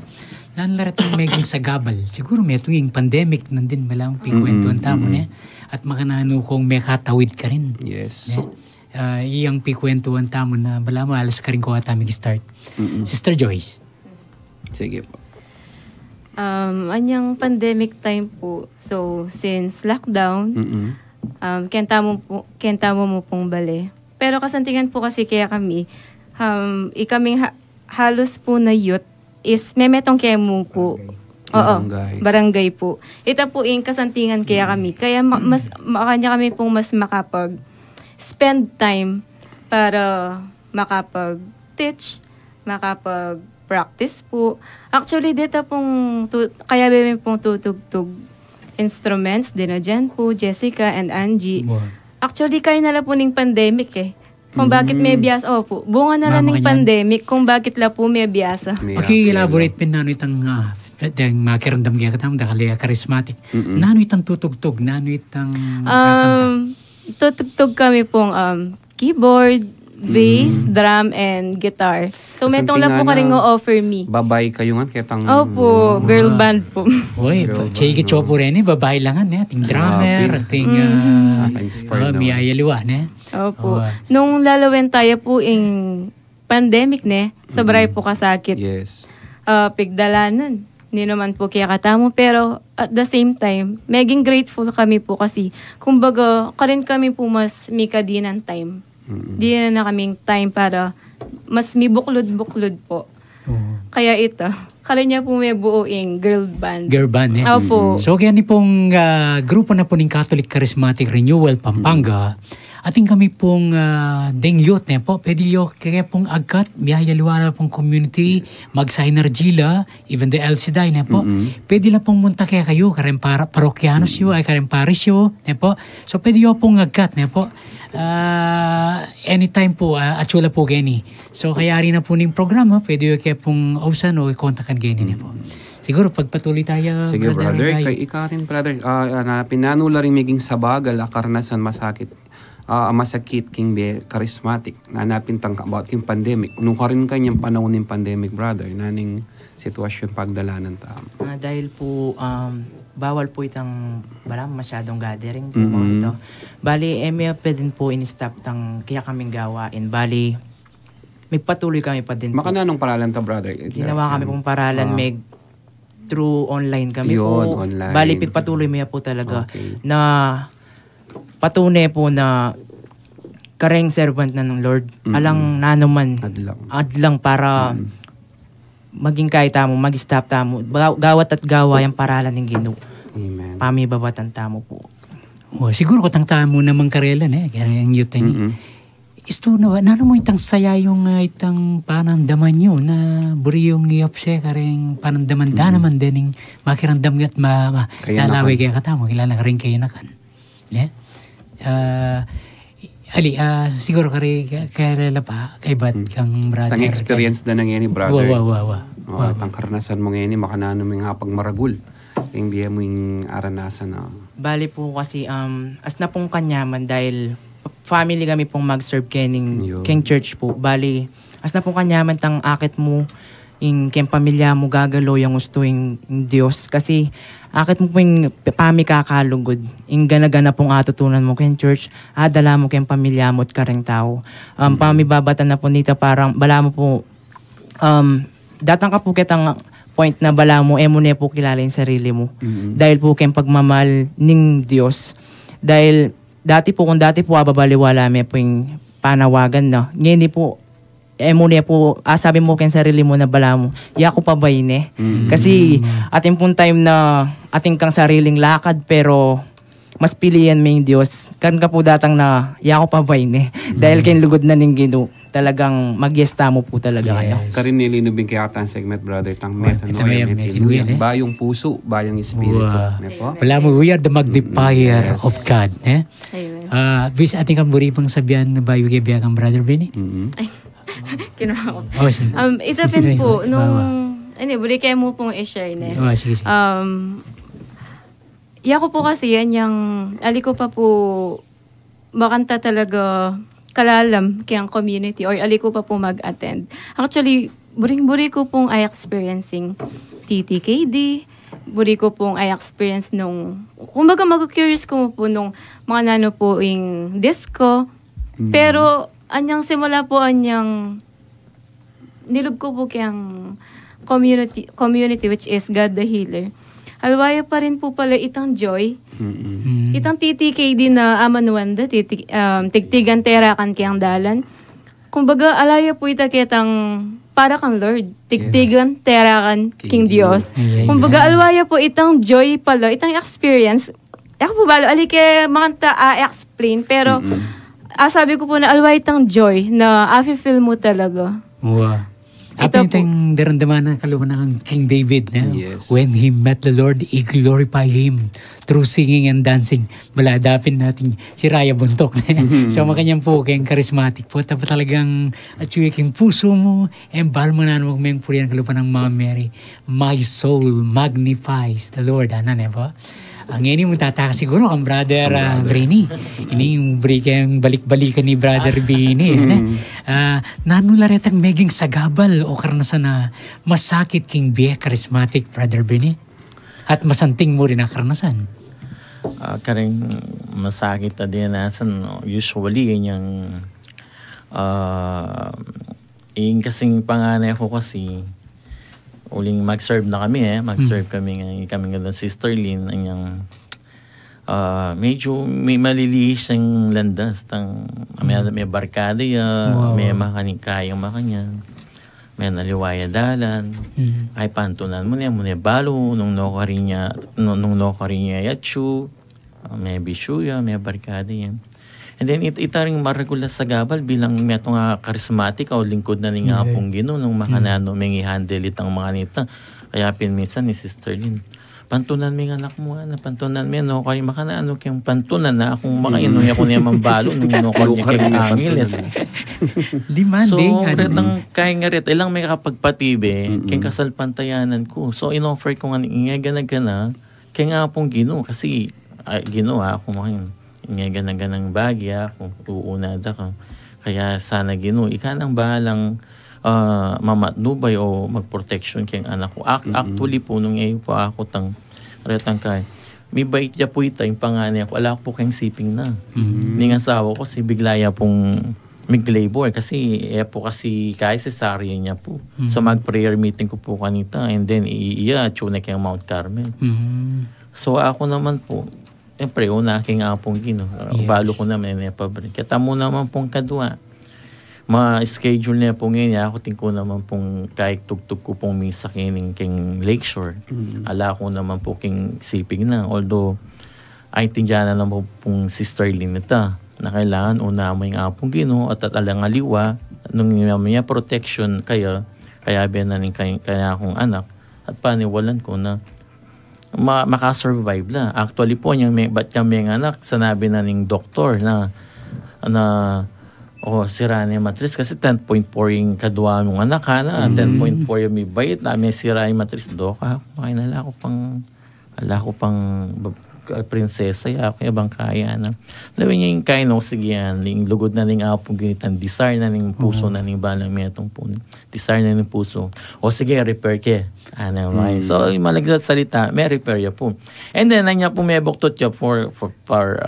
Nanlarat ang meging sagabal. Siguro may tuwing pandemic nandin malang pikwentuhan tamo ne at makananu kong may katawid ka rin. Yes. Ne? Iyang pikwentuhan tamo na bala mo alas ka rin ko at aming start. Sister Joyce. Sige po. Anyang pandemic time po. So, since lockdown, kentamo mo pong bali. Pero kasantingan po kasi kaya kami, ikaming halos po na youth is memetong kemo po. Barangay po. Ito po yung kasantingan kaya kami. Kaya makanya kami pong mas makapag spend time para makapag-teach, makapag-practice po. Actually, dito pong, kaya bebe pong tutugtog instruments, din na dyan po, Jessica and Angie. Wow. Actually, kaya nala po ng pandemic Kung bakit may biyasa, bunga na lang ng pandemic, kung bakit la po may biyasa. Paki-elaborate pin nano itang makiramdam kaya katam, dakali charismatic. Nano itang tutugtog, nano itang kakanta? Tutugtog kami pong keyboard, bass, drum, and guitar. So, metong lang po ka rin offer me. Babay kayo nga kitang... Opo, girl band po. Uy, Chigi Chopo rin babay langan ating drummer, ating miyayaliwa. Opo. Nung lalawen tayo po yung pandemic sabray po kasakit. Yes. Pigdalanan. Hindi naman po kaya katamo, pero at the same time, maging grateful kami po kasi kumbaga, karin kami po mas mika din ng time. Di na kaming time para mas may buklod-buklod po. Kaya ito, karin niya po may buoing girl band. Girl band, Opo. So, kaya ni pong grupo na po ng Catholic Charismatic Renewal Pampanga, ating kami pong deng youth po, pwede yung kaya pong agkat, biyayaliwala pong community, mag-synergila, even the LCDI po, pwede lang pong munta kaya kayo, karen parokyanos yun, ay karen paris yun, po. So pwede yung pong agkat po, anytime po, atsula po gani. So kaya rin na po ng programa, pwede yung kaya pong ausan o kontakan gani po. Siguro pagpatuloy tayo. Sige brother, kay ika rin brother, pinanula rin maging sabagal, akaranasan masakit. Masakit king be charismatic nanapin tang about king pandemic nung karin kanyang panahon ng pandemic brother naning sitwasyon pagdalanan ta dahil po bawal po itang masyadong gathering po mga ito. Bali may din po in-stop tang kaya kaming gawain. Bali may patuloy kami pa din po. Makananong paralan ta brother? Ginawa kami pong paralan through online kami yun, po. Online. Bali pagpatuloy mo po talaga na patunay po na kareng servant na ng Lord. Alang nanuman. Adlang para maging kahit tamo, mag-stop tamo. Gawat at gawa yung paralan ng Ginoo. Amen. Pamibabatan tamo po. Siguro ko tang tamo namang karelan kaya yung youth Isto na, nano mo itang saya yung itang panandaman nyo na buri yung iopse kareng panandaman naman din yung makirandam at lalaway kaya katamo. Kilala ka rin kayo na kan. Siguro kaya pa kay bat kang brother. Tang experience na nang ni brother. Tang karanasan mo ngayon makanano mo nga pagmaragul. Yung biya mo yung aranasan na. Bali po kasi as na pong kanyaman dahil family kami pong mag-serve king church po. Bali as na pong kanyaman tang akit mo kayong pamilya mo gagalo yung gusto yung Diyos. Kasi akit mo po yung pami kakalugod. Yung gana-gana pong atutunan mo kayong church, dala mo kayong pamilya mo at kareng tao. Pami babatan na po nito parang bala mo po, datang ka po kitang point na bala mo, mo na po kilala yung sarili mo. Dahil po kayong pagmamahal ng Diyos. Dahil kung dati po babaliwala may po yung panawagan na. Ngayon po, muna po, sabi mo kayong sarili mo na bala mo, yako pa ba yun eh? Kasi ating pong time na ating kang sariling lakad pero mas pilihan mo yung Diyos. Kan ka po datang na yako pa ba yun eh? Dahil kayong lugod na ng Ginoo, talagang magyesta mo po talaga kayo. Karin nilinubing kaya katang segment, Brother Tang Metanoia, Metiluya. Bayong puso, bayong espiritu. Wala mo, we are the magnifier of God. Bis ating kamburi pang sabihan na bayo kaya kang Brother Benny? Kinuha ko. Sige. Itapin po, buli kayo mo pong i-share na. Sige. Yako po kasi yan yung, aliko pa po, makanta talaga kalalam kayang community or aliko pa po mag-attend. Actually, buring-buri ko pong experiencing TTKD, buri ko pong experience nung, kumbaga mag-curious ko po nung mga nano po yung disco, pero anyang simula po anyang nilub ko po kayang community which is God the Healer. Alwaya pa rin po pala itang joy. Itang TTKD na amanuanda, tigtigan terakan kayang dalan. Kumbaga, alaya po ita kitang para kang Lord. Tigtigan terakan king Diyos. Kumbaga, alwaya po itang joy pala, itang experience. Ako po balo, alike makanta explain, pero sabi ko po na alwaya itang joy na feel mo talaga. Wow. Ito po. Yung daramdaman ng kaluman ng King David na when he met the Lord, he glorified Him through singing and dancing. Maladapin natin si Raya Buntok. So makanyang po, kayong charismatic po. Tapos talagang yung puso mo, embal mo na naman may purihan kalupan ng Mama Mary. My soul magnifies the Lord. Ano na po? Ang ini mo tataka siguro kang Brother Brainy. Ini yung break balik-balikan ni Brother Brainy. Nanularetang meging sagabal o karanasan na masakit king biye charismatic Brother Brainy. At masanting mo rin ang karanasan. Karing masakit na dinasan. Usually, yung kasing panganay ko kasi uling mag-serve na kami mag-serve kami ng Sister Lynn ang medyo may maliliis ang landas may barkada may makanikayang makanyan may naliwaya dalan ay pantunan mo niya balo nung nokarinya yachu may bisuya may barkada yan. And then itaring maragula sa gabal bilang meto nga charismatic o lingkod na ni nga pong Ginoo nung makanano may handle itang mga nita. Kaya pinminsan ni Sister Lynn, pantunan mi nga anak mo na pantunan mi no kay makanano kayong pantunan na akong makainom ako niya mambalo nung no kay Angeles. So retang kay nga ret ilang may kapagpatibe kay kasal pantayanan ko. So inoffer ko nga ingagana kay nga pong Ginoo kasi Ginoo ako makin nga ganang bagya kung uunada ka. Kaya sana Ginoo, ika nang bahalang mamatnubay o mag-protection kayang anak ko. Actually po, nung ngayon po ako retang kay, may bait niya po ito, yung panganay ako, wala po kayong siping na. Ning asawa ko, si biglaya pong mig-labor kasi po kasi kaya cesarean niya po. So mag-prayer meeting ko po kanita and then tune kayang Mount Carmel. So ako naman po, siyempre, una aking apong Ginoo. Balo ko naman na pabrik. Kaya mo naman pong kadwa. Ma-schedule niya po ngayon. Ako tingko naman pong kahit tugtog ko pong misa king Lakeshore. Ala ko naman po king siping na. Although, ay tindihan na naman pong Sister Linita na kailangan una mo yung apong Ginoo at alang aliwa nung niya protection kaya binanin kaya akong anak at paniwalan ko na makasurvive na. Actually po, ba't kami yung anak, sanabi na ng doktor na sira na yung matris kasi 10.4 yung kadwa ng anak na 10.4 yung may bait na may sira yung matris. Doka, ala ko pang prinsesa ya kaya bang kaya na sabi niya yung kaya no sige yan ling lugod na ning apong ginitan desire na ning puso na ning balang metong puno desire na ning puso o sige repair ke so yung malagang salita may repair ya po and then nanya po may buktot ya for 4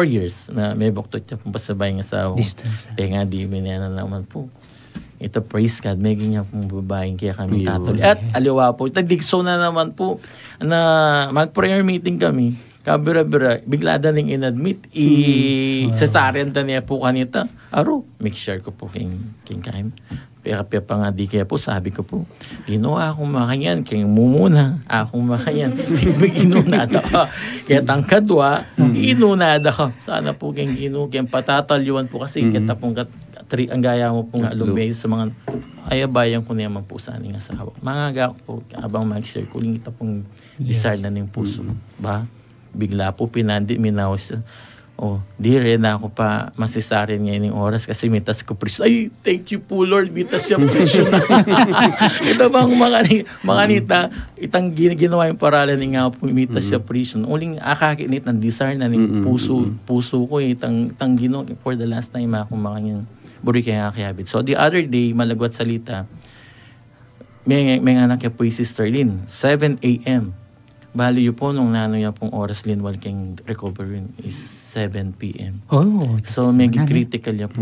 years na may buktot ya po pasabay nga sa Distance. nga di minana naman po ito praise God may ganyan pong babaeng kaya kami tatuloy at aliwa po tagdigso na naman po na mag-prayer meeting kami kabira-bira bigla da ning inadmit cesarean da niya po kanita aro make sure ko po king kaim kaya pa nga di kaya po sabi ko po ginawa akong makanyan king mumuna akong makanyan inunada ka kaya tangkadwa inunada ka sana po king kaya patatalyuan po kasi kita pong ang gaya mo po nga lumay sa mga ayabayang ko naman po sa aning asawa. Mga ga po, abang mag-share ko, ita pong desire na ng puso. Ba? Bigla po pinandi, minawas. Di rin ako pa masisarin ngayon yung oras kasi mitas ko presyo. Ay, thank you po Lord, mitas yung presyo na. Ito bang mga nita, itang ginawa yung paralan ng nga po mitas yung presyo. Uling akakinit ng desire na ng puso ko, itang ginawa for the last time ako makanyang buri kaya kayabit. So the other day, malagwat salita, may anak niya po yung Sister Lynn, 7 a.m. Bali yun po nung nano niya pong oras Lynn walking recovery is 7 p.m. So maging critical niya po.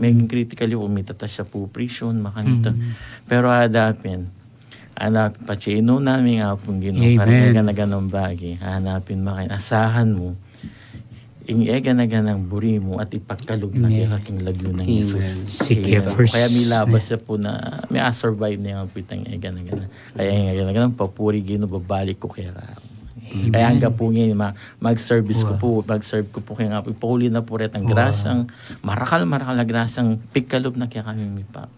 Maging critical niya po, mitatas siya po operation, makanita. Pero hanapin pa chino namin nga pong gino'n. Karang na ganong bagay. Hanapin asahan mo. Ing-ega na ganang buri mo at ipagkalog na kaya kaking lagyo ng Jesus. Kaya may labas siya po na may survive na yung pitang ega na gana. Kaya ega na ganang papuri gino babalik ko kaya kaya hanggang po ngayon mag-service ko po mag-serve ko po kaya nga ipahuli na po rin ang grasyang marakal na grasyang pigkalob na kaya kami may pa.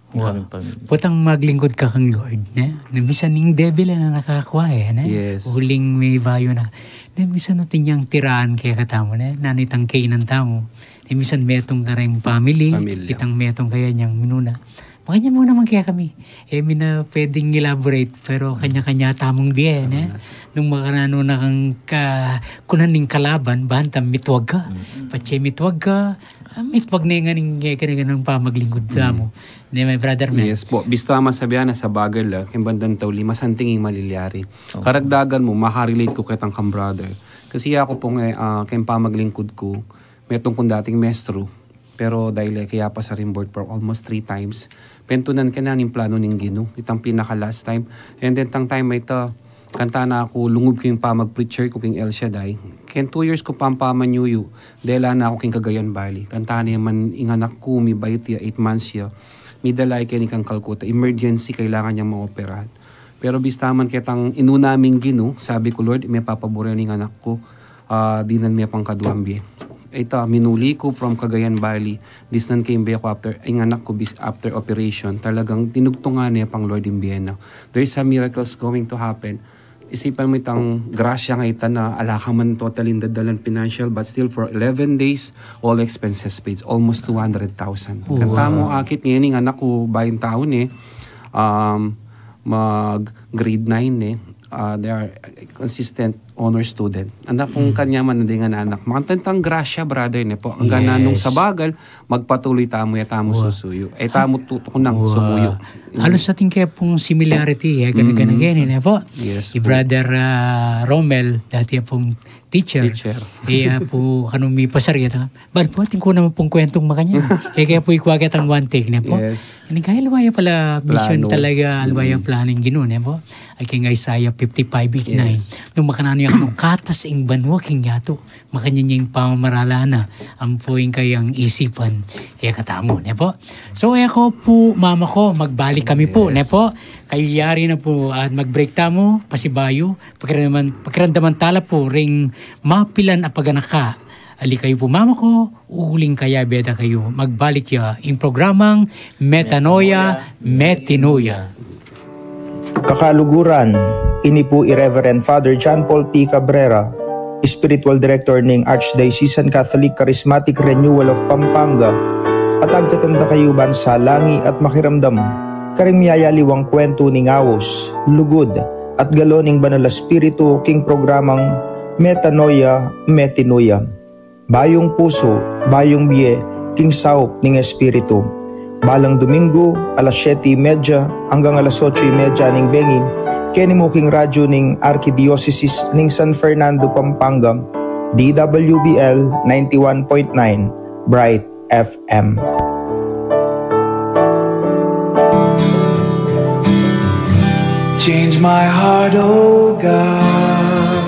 Putang maglingkod ka kang Lord. Minsan yung devil na nakakuha huling may bayo na. Minsan natin yung tiraan kaya katamo na nanitang kay ng tamo. Minsan metong ka rin family. Itang metong kaya niyang minuna. Makanya muna man kaya kami. Mina pwedeng elaborate pero kanya-kanya tamong biya. Nung makarano na kang kunan ning kalaban, bantam mitwag ka. Patse mitwag ka. Mitwag na yung ganang pamaglingkod mo. My brother man. Yes po. Bisto masabihan na sa bagal kimbandan tawli masantinging maliliari. Karagdagan mo makarelate ko kitang kam brother. Kasi ako pong kayong pamaglingkod ko metong kung dating mestro. Pero dahil kaya pa sa rimboard for almost 3 times. Pentunan ka na ng plano ng Gino. Itang pinaka last time. And then tang time may ito, kanta na ako, lungub ko yung pamag-preacher ko king El Shaddai. Ken 2 years ko pampamanyuyo. Dahil na ako king Cagayan Valley. Kanta na man inganak ko, mi bayit 8 months siya. Mi dalay kaya kang Calcutta. Emergency, kailangan niyang maoperahan. Pero bistaman kitang inunaming Gino, sabi ko Lord, may papaboran ng anak ko. Dinan may pang kaduambye. Ito, minuli ko from Cagayan Valley. Disnan came back ako after, ang anak ko after operation. Talagang tinugtungan niya pang Lord in Vienna. There is some miracles going to happen. Isipan mo itang grasya nga ita na alaka man total in dadalan financial but still for 11 days, all expenses paid. Almost 200,000. Kanta mo akit ngayon yung anak ko bayin taon mag grade 9 they are consistent honor student. Anak kung kanya man na anak. Makantantang grasya, brother, ne po. Ang gananong sa bagal, magpatuloy tamo susuyo. Tamo tuto nang sumuyo. Halos sa ating kaya pong similarity, ganaganagan, ne po. Yes, si Brother Romel, dati pong teacher. Kaya po, kanong may pasarya. Bal po, ating ko naman pong kwentong makanya. Kaya po ikwagit ang one take, ne po. Yes. Kaya alwaya pala, mission talaga, alwaya planning gino, ne po. Ay kaya Isaiah 55:9. Nung makanano yung katas ing banwa king yato. Makanya yung pamamarala na. Ang po yung kayang isipan. Kaya katamo, ne po. So ako po, mama ko, magbalik kami po, ne po. Kayo yari na po at mag-break tamo, pasibayo. Pakiramdaman tala po, ring mapilan apaganaka. Ali kayo po mama ko, uling kaya beda kayo. Magbalik ya yung programang Metanoia, Metinoia. Kakaluguran, ini po Reverend Father John Paul P. Cabrera, Spiritual Director ng Archdiocesan Catholic Charismatic Renewal of Pampanga, at agkatanda kayuban sa langi at makiramdam, karimyaya liwang kwento ni ngawos, lugod, at galoning banal espiritu king programang metanoia, metinuya. Bayong puso, bayong biye, king saup ning espiritu. Balang Domingo, alas 7:30 hanggang alas 8:30 ning bengin, kini mo king radyo ning Archdiocese ning San Fernando, Pampanga, DWBL 91.9, Bright FM. Change my heart, oh God,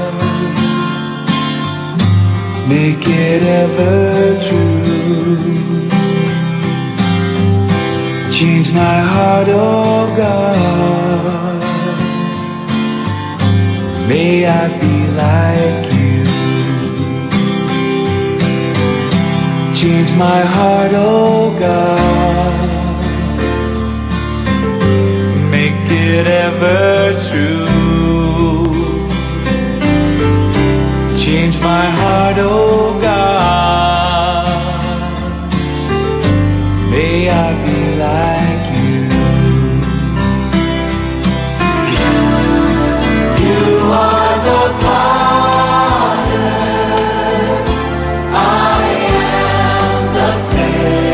make it ever true. Change my heart, oh God, may I be like you. Change my heart, oh God, make it ever true. Change my heart, oh God, may I be like you. You are the potter, I am the clay.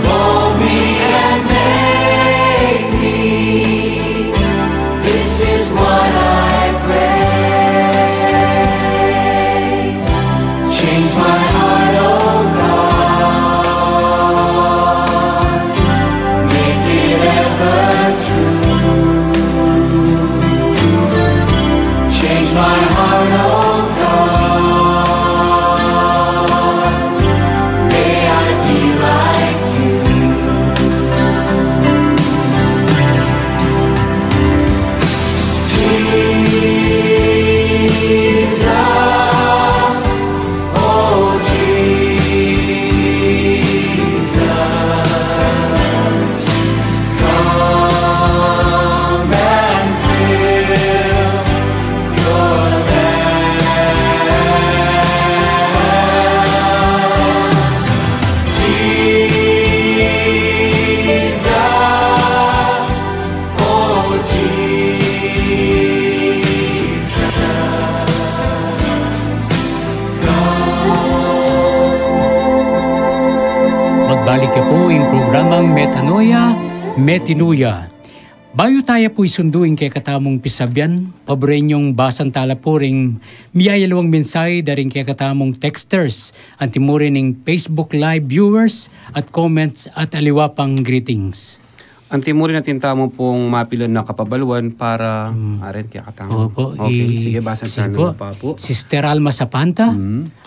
Mold me and make me, this is what I pray. Change my heart, oh God, make it ever true. Change my heart, oh God, may I be like you. Jesus, oh Jesus, come and fill your land. Jesus, oh Jesus, Magbalik ka po yung programang Metanoia, Metinuya. Bayo tayo po isunduin kay katamong pisabyan, paborenyong basang talapuring miyayalawang mensahe daring kay katamong texters, antimurin ng Facebook Live viewers at comments at aliwapang greetings. Antimurin natin tamo pong mapilon na kapabaluan para aren kaya katamo. Opo, Okay, sige, basan sige sana pa po. Sister Alma Sapanta,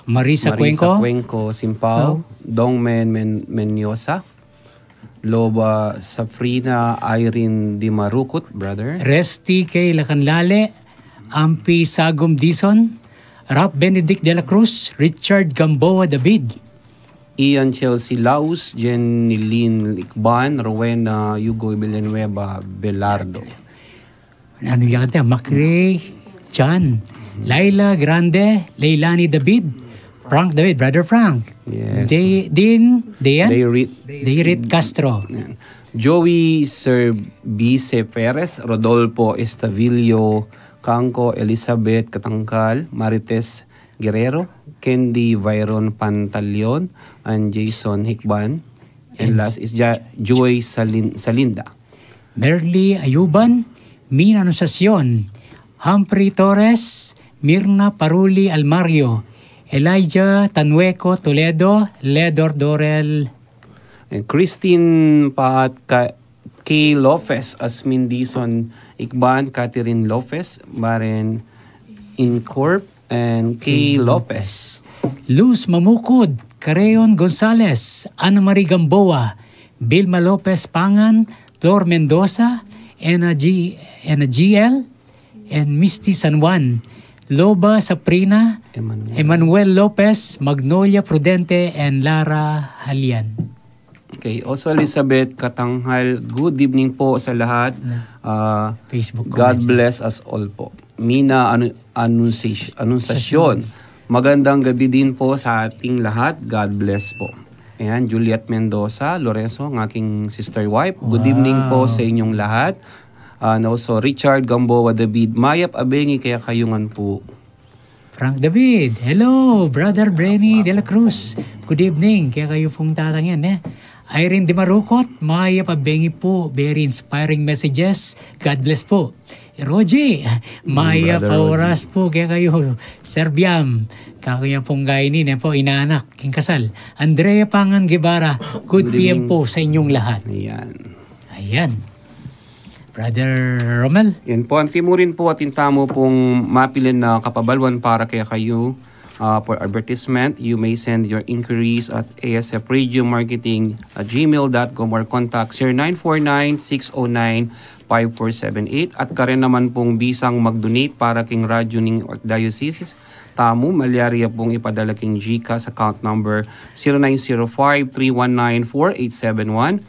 Marisa Cuenco, Simpao, Dong Menyosa, Loba Safrina, Irene Di Marukut, brother. Resti K. Lacanlale, Ampi Sagom Dison, Rap Benedict de la Cruz, Richard Gamboa David, Ian Chelsea Laus, Jenilyn Likban, Rowena Yugo Villanueva Belardo. ano yan natin, Macray, John, Laila Grande, Leilani David, Frank David, Brother Frank, Yes. Deirit Castro, Yan. Joey Serbice Perez, Rodolfo Estavillo Canco, Elizabeth Katangkal, Marites Guerrero, Candy Byron Pantaleon, and Jason Hikban. And last is Joy Salinda. Merly Ayuban, Mina Anunciacion, Humphrey Torres, Mirna Paruli Almario, Elijah Tanueco Toledo, Ledor Dorel, And Christine Paat K. Lopez, Asmin Dison Ikban, Catherine Lopez, Maren Incorp, and K. Lopez. Luz Mamukod, Careon Gonzales, Ana Marie Gamboa, Vilma Lopez Pangan, Flor Mendoza, GL, and Misty San Juan, Loba Saprina, Emmanuel Lopez, Magnolia Prudente, and Lara Halian. Okay, also Elizabeth Katanghal, good evening po sa lahat. Facebook God comments. bless us all po. Mina Anunciacion, magandang gabi din po sa ating lahat. God bless po. Ayan, Juliet Mendoza, Lorenzo, ang aking sister wife. Good evening po sa inyong lahat. And also Richard Gamboa David, Mayap Abengi kaya kayungan po. Frank David, hello, Brother Brenny de la Cruz. Good evening, kaya kayo pong tatangyan, eh. Irene de Marukot, Maya Pabengi po, very inspiring messages. God bless po. Roji, Maya Pauras po, kaya kayo, Serbiam, kakaya pong gainin, po, inaanak, king kasal. Andrea Pangan Guevara, good PM po sa inyong lahat. Ayan. Brother Romel. Yan po, antimurin po at intamo pong mapilin na kapabalwan para kaya kayo. For advertisement, you may send your inquiries at asfradiomarketing@gmail.com or contact 0949-609-5478. At karen naman pong bisang mag-donate para king radyo ning Archdiocese. Tamo, malaria pong ipadala king GCash account number 0905-319-4871.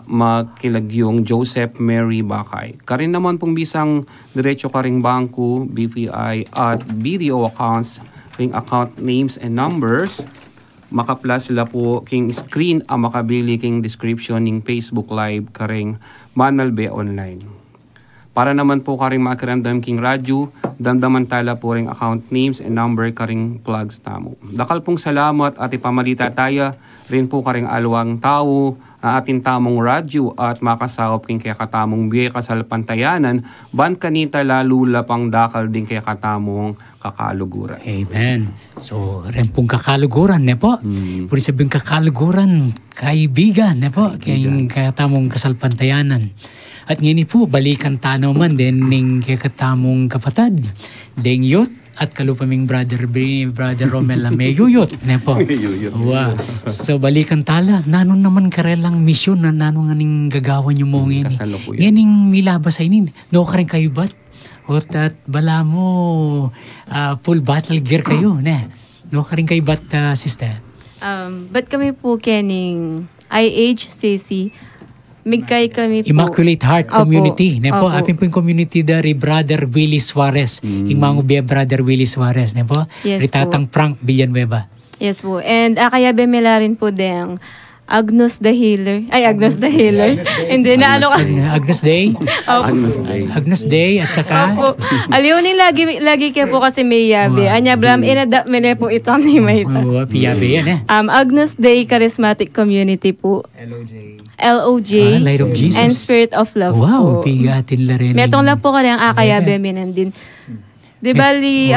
Makilagyong Joseph Mary Bakay. Karin naman pong bisang diretso karing bangko, BPI at BDO accounts, ring account names and numbers. Makaplas sila po king screen ang makabili king description ning Facebook Live karing Manalbe Online. Para naman po karing makiramdam king radyo, damdaman tala po ring account names and number karing plugs tamo. Dakal pong salamat at ipamalita tayo rin po karing alwang tao na atin tamong radyo at makasahop king kaya katamong biye kasal pantayanan ban kanita lalula pang dakal din kaya katamong kakaluguran. Amen. So, rin pong kakaluguran, ne po? Pwede sabihin kakaluguran, kaibigan, ne po? Kaya tamong kasal pantayanan. At ngayon po, balikan tanaw man din ning kakatamong kapatad. Deng yut at kalupaming brother Romel na may yuyot. Ne po? Wow. So balikan tala, nanon naman karelang misyon na nanon nga ning gagawan yung mo ngayon. Ngayon yung milabas ay nin. No ka rin kayo ba't? O at bala mo full battle gear kayo. Ne? No ka rin kayo ba't, sister? Ba't kami po kening IHCC? Migkay kami po. Immaculate Heart Community. Ne po, apin po yung community dari Brother Willie Suarez. Yung mga Brother Willie Suarez. Ne po? Yes Ritatang po. Frank Villanueva. Yes po. And kaya bemela rin po deng Agnus the Healer. Ay, Agnus the Healer. Hindi na ano ka. Agnus Day. Agnus Day at saka. Aliw ni lagi kaya po kasi may yabe. Anya blam inadap mene po itang ni Mayta. Oo, piyabe yan eh. Agnus Day Charismatic Community po. LOJ. Light of Jesus. And Spirit of Love wow, po. pigatin la rin. Metong lang po ka rin ang akayabe menen din. Di bali,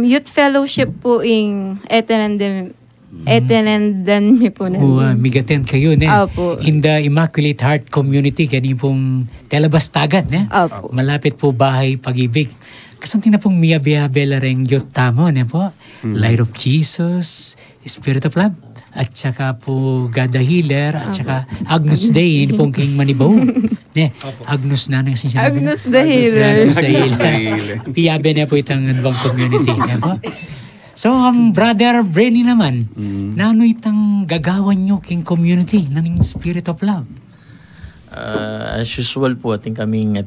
youth fellowship po ing etenendan mi po na. Migaten kayo, ne? Opo. In the Immaculate Heart Community, ganyan pong Talabastagan, ne? Opo. Malapit po bahay pag-ibig. Kasunting na pong miyabihabela rin youth tamo, ne po? Light of Jesus, Spirit of Love, at saka po God the Healer, at saka Agnus Day, hindi pong King Manibaw. Ne? Agnus na nang sinabi. Agnus the Healer. Agnus the Healer. Piyabe na po itang ibang community, ne po? So, Brother Brenny naman, nano itang gagawan nyo king community naning Spirit of Love? As usual po, ating kaming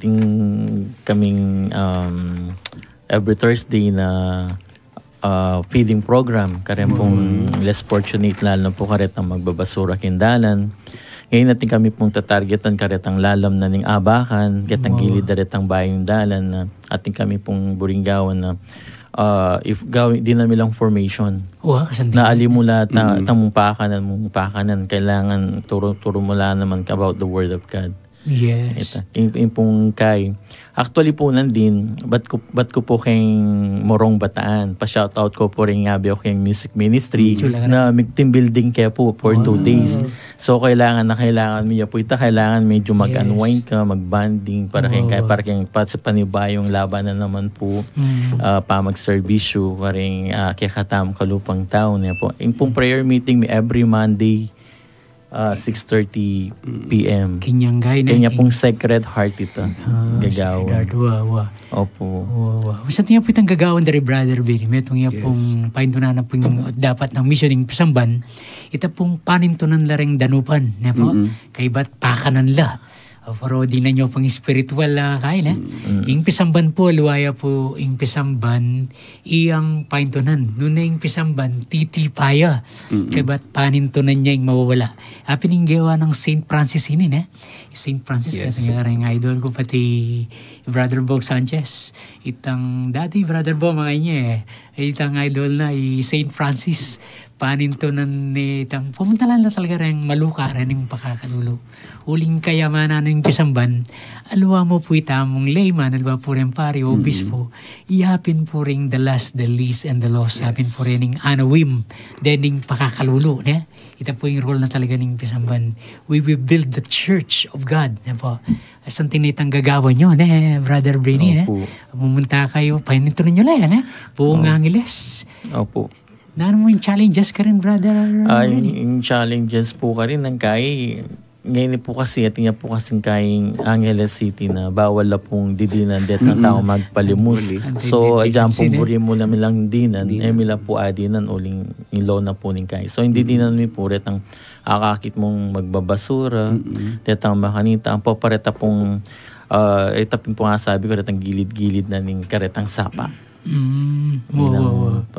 every Thursday na feeding program. Karen pong less fortunate lalo po karet ang magbabasura kindalan. Ngayon natin kami pong tatargetan karetang lalam na ning abakan, katang gilid daretang bayong dalan na ating kami pong buringgawan na if gawin din namin lang formation. Na alimula mong pakanan kailangan turo mo lang naman about the word of God. Yes. Yung pong kay. Actually po nandin, ba't ko po kayong Morong Bataan. Pa-shoutout ko po rin nga biyo kayong music ministry na team building kaya po for 2 days. So kailangan niya po ito. Kailangan medyo mag-unwind ka, mag-banding para kayong sa panibayong labanan naman po. Pa mag-servisyo karing kaya katam kalupang taon niya po. Yung pong prayer meeting every Monday 6:30 p.m. Kanya pong Sacred Heart ito. Gagawa. Opo. Basta niya po itang gagawan dari Brother Billy. Metong niya pong paintunan na po yung dapat ng missioning pasamban. Ito pong panintunan la ring danupan. Niya po. Kay ba't pakanan la. Pero di na nyo pang spiritual kain Ing pisamban po, luwaya po ing pisamban, iyang paintunan. Noon na ing pisamban, titipaya. Kaya ba't panintunan niya ing mawawala. Pininggawa ng St. Francis inin St. Francis, yung idol ko pati Brother Bog Sanchez. Itang dati Brother Bog mga niya itang idol na St. Francis. Panintunan ni itang pumunta lang na talaga rin maluka rin yung pakakalulo. Uling kayamanan ng pisamban, alwa mo po itamong layman, alwa po rin pari, obispo, ihapin po rin the last, the least, and the lost. Hapin po rin yung anawim, then yung pakakalulo. Ito po yung role na talaga ng pisamban. We will build the church of God. Po. Something na itang gagawa nyo, Brother Brainy. Pumunta kayo, panintunan nyo lang, buong Angeles. Opo. Naano mo yung challenges ka rin, Brother? Yung challenges po ka rin ng ngayon po kasi at niya po kasing kayong Angeles City na bawal na pong didinan det ng tao magpalimus. So, dyan pong buri mo namin lang dinan, mila po adinan uling yung law na po ning kayo. So, hindi dinan mi po ret ang akakit mong magbabasura, tetang makanita, ang papareta pong, itapin po nga sabi ko, retang gilid-gilid na ning karetang sapa.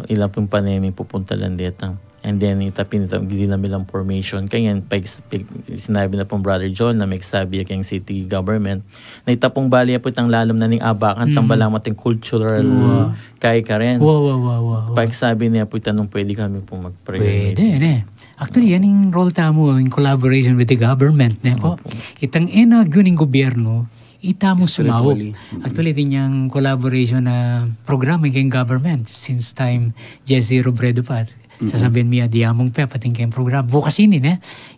Ilang pong panemi pupunta lang dito. And then itapin hindi na milang formation. Kaya sinabi na pong Brother John na may sabi kayong city government na itapong bali po itang lalom na ning abakan tambalang mating cultural kay Karen. Pag sabi niya po itanong pwede kami po mag-pray. Pwede. Actually, yan yung role tamo in collaboration with the government. Po. Itang guning gobyerno itamo sumaw. Actually, din yung collaboration na program ng government since time Jesse Robredo pa. Sasabihin niya, diamong pe, pating kayong program. Bukas ini,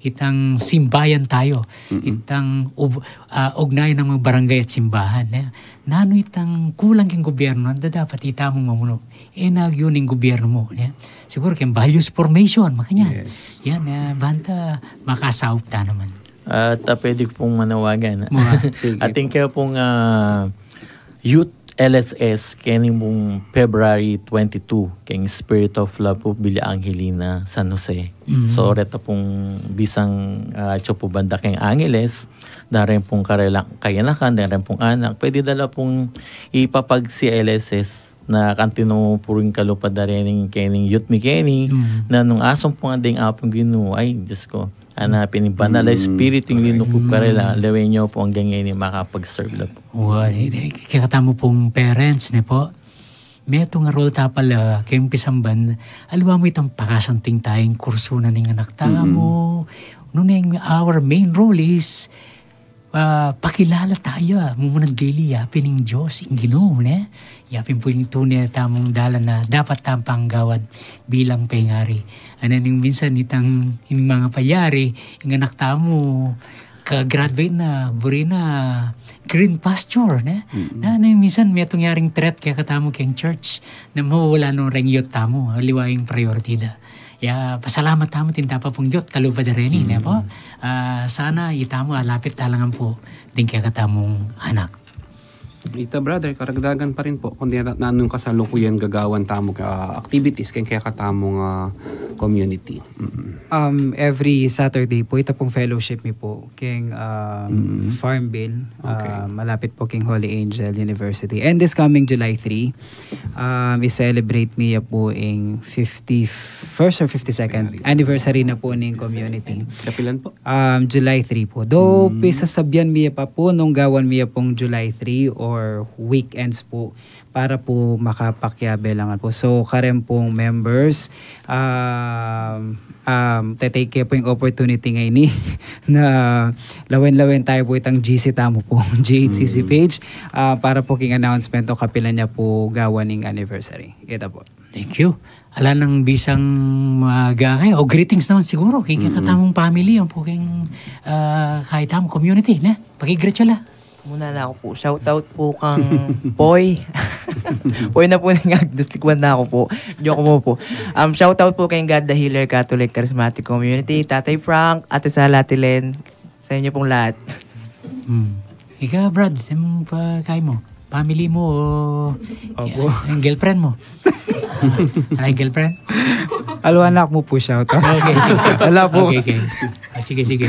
itang simbayan tayo. Itang ugnayan ng mga barangay at simbahan. Nano itang kulang kayong gobyerno, dapat itamong mamuno. Yun yung gobyerno mo. Siguro kayong values formation, makanya. Yan, banta, makasawp ta naman. At pwede ko pong manawagan. Ating kayo pong Youth LSS kaning mong February 22 kayong Spirit of Love po Villa Angelina San Jose. So reta pong bisang po banda kayong Angeles, darin pong kayanakan, darin pong anak. Pwede dala pong ipapag si LSS na kantino puring kalupad na rin kaning youth mi keni na nung asong pong anding apong Ginoo ay Diyos ko. Hanapin yung banal na espiritu yung linukup ka rin lawin nyo po hanggang ngayon yung makapag-serve lang po. Kaya katamo pong parents po. May itong role tapal kayong pisamban. Alwa mo itang pakasanting tayong kurso na ng anak tamo. Nung our main role is pakilala tayo. Mumunang daily yapin ng Diyos. Yung Ginoo. Yapin po yung tunay tamong dala na dapat tampang gawad bilang pengari. Ano yung minsan itang yung mga payari, yung anak tamo, ka-graduate na, buri na, green pasture. Na yung minsan may itong yaring threat kaya katamo kayong church na mawawala nung rengyot tamo, liwa yung priority da. Pasalamat tamo tinta pa pong yot, kalupad rin po. Sana itamo, alapit talangan po, din kaya katamong anak. Ita brother, karagdagan pa rin po kundi nanong kasalukuyan gagawan tamo activities kaya katamong community. Every Saturday po ita pong fellowship mi po king Farmville. Malapit po king Holy Angel University. And this coming July 3, i-celebrate mi po ing 51st or 52nd anniversary na po ning community. Kapilan po? July 3 po. Though pisasabyan mi pa po nung gawan mi pong July 3 or weekends po para po makapakyabelangan po. So, karen pong members, take care po yung opportunity ngayon na lawin-lawin tayo po itang GC tamo po, GHCC page, para po king announcement o kapilan niya po gawa ng anniversary. Ito po. Thank you. Ala ng bisang magagay. O greetings naman siguro. Kaya katamong family, ang po kayong kahit tamong community. Pakigreet siya la. Muna na ako po. Shoutout po kang Poy. Poy na po ng agnostikwan na ako po. Joke mo po. Shoutout po kayong God the Healer Catholic Charismatic Community, Tatay Frank, Ate Sala, Tilen, sa inyo pong lahat. Ika, Brad, pa kaya mo? family mo o Opo. yung girlfriend mo? Ay, girlfriend? Alwanak mo po shout out. Okay, sige. Wala po. Okay. Sige.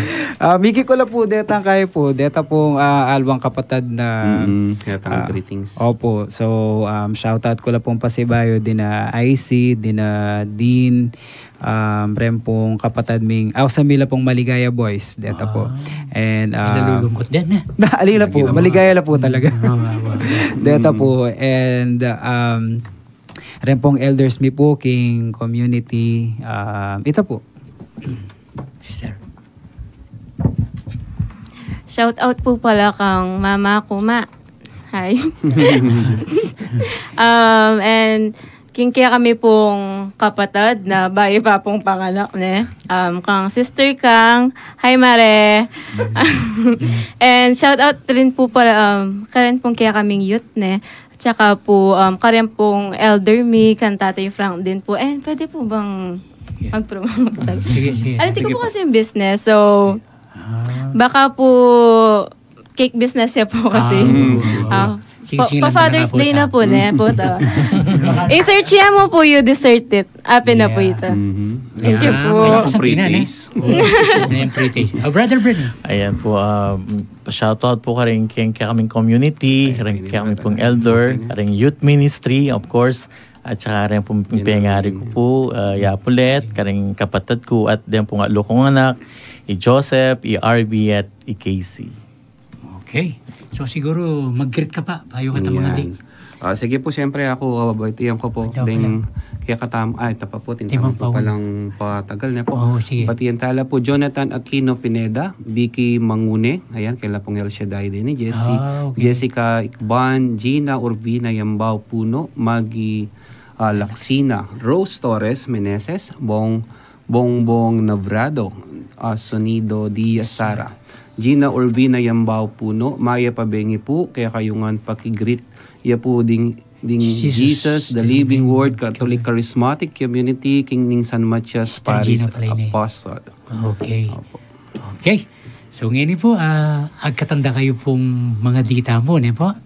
Miki ko lang po, detang kayo po. Deta pong alwang kapatad na... Kaya tayong greetings. Opo. So, shout out ko lang pong pasibayo din na IC, din na Dean, rem pong kapatad ming... sa Mila pong Maligaya Boys. Deta po. And... Nalulungkot din Alila po. Maligaya lang po talaga. Deta po. And... rin pong Elders Mi po, King Community. Ito po. Sister. Shout out po pala kang mama ko, Ma. Hi. And kaya kami pong kapatid na bayi pa pong panganak ne. Kang sister kang, hi Mare. And shout out rin po pala karen pong kaya kaming youth ne. Tsaka po karen pong Elder Mi, kan Tatay Frank din po. And pwede po bang mag-promote? Sige. Alam ko kasi yung business. So baka po cake business ya po kasi. Pa-Father's Day na po na po to. I-search niya mo po you desert it. Ape na po ito. Thank you po. Brother Brennan. Ayan po, shoutout po ka rin kaya kaming community, rin kaya kaming pong elder, rin youth ministry, of course, at saka rin pong pengari ko po, Yapulet, karing kapatid ko, at din pong alo kong anak, i-Joseph, i-RB, at i-Casey. Okay. So siguro mag-greet ka pa. Payo ka mga ding. Sige po, siyempre ako, babatiyan ko po. Then, kaya tapa po, tintamang po palang patagal na po. Sige. Batiyan tala po, Jonathan Aquino Pineda, Vicky Mangune, ayan, kaila pong El Shaddai din ni Jessie. Jessica Ikban, Gina Urbina Yambao Puno, Maggie Laksina, Rose Torres Meneses, Bongbong Navrado, Sonido Diaz Sara. Gina Urbina Yambao Puno, Maya Pabengi po, kaya kayungan pakigreet, ya po ding Jesus, the Living Word, Catholic Charismatic Community, King Ning San Matias, Paris Apostle. Okay. So ngayon po, agkatanda kayo pong mga dita mo, po?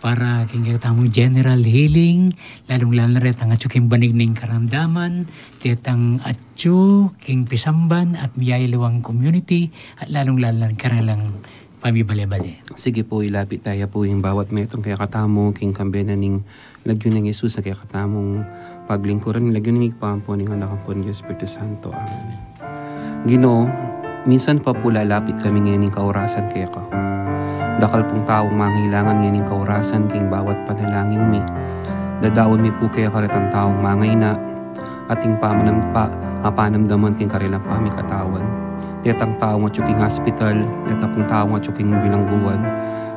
Para kingatamong general healing, lalong-lalo na rin ang atyo king banig ng karamdaman, tiyatang atyo king pisamban at miyayalawang community, at lalong-lalo na rin karalang pamibale-bale. Sige po, ilapit tayo po yung bawat metong kaya katamo, king kambena ning lagyon ng Jesus na kaya katamong paglingkuran, lagyon ng ikpampo ng anak po ng Espiritu Santo. Amen. Ginoo, minsan pa po lalapit kami ngayon ng kaurasan kaya ka. Dakal pong taong mangailangan ngayon ng kaurasan king bawat panalangin mi. Dadaon mi po kaya karitang taong mangay na ating panamdaman king karilang pami katawan. Detang taong at yuking hospital, detang taong at yuking bilangguan.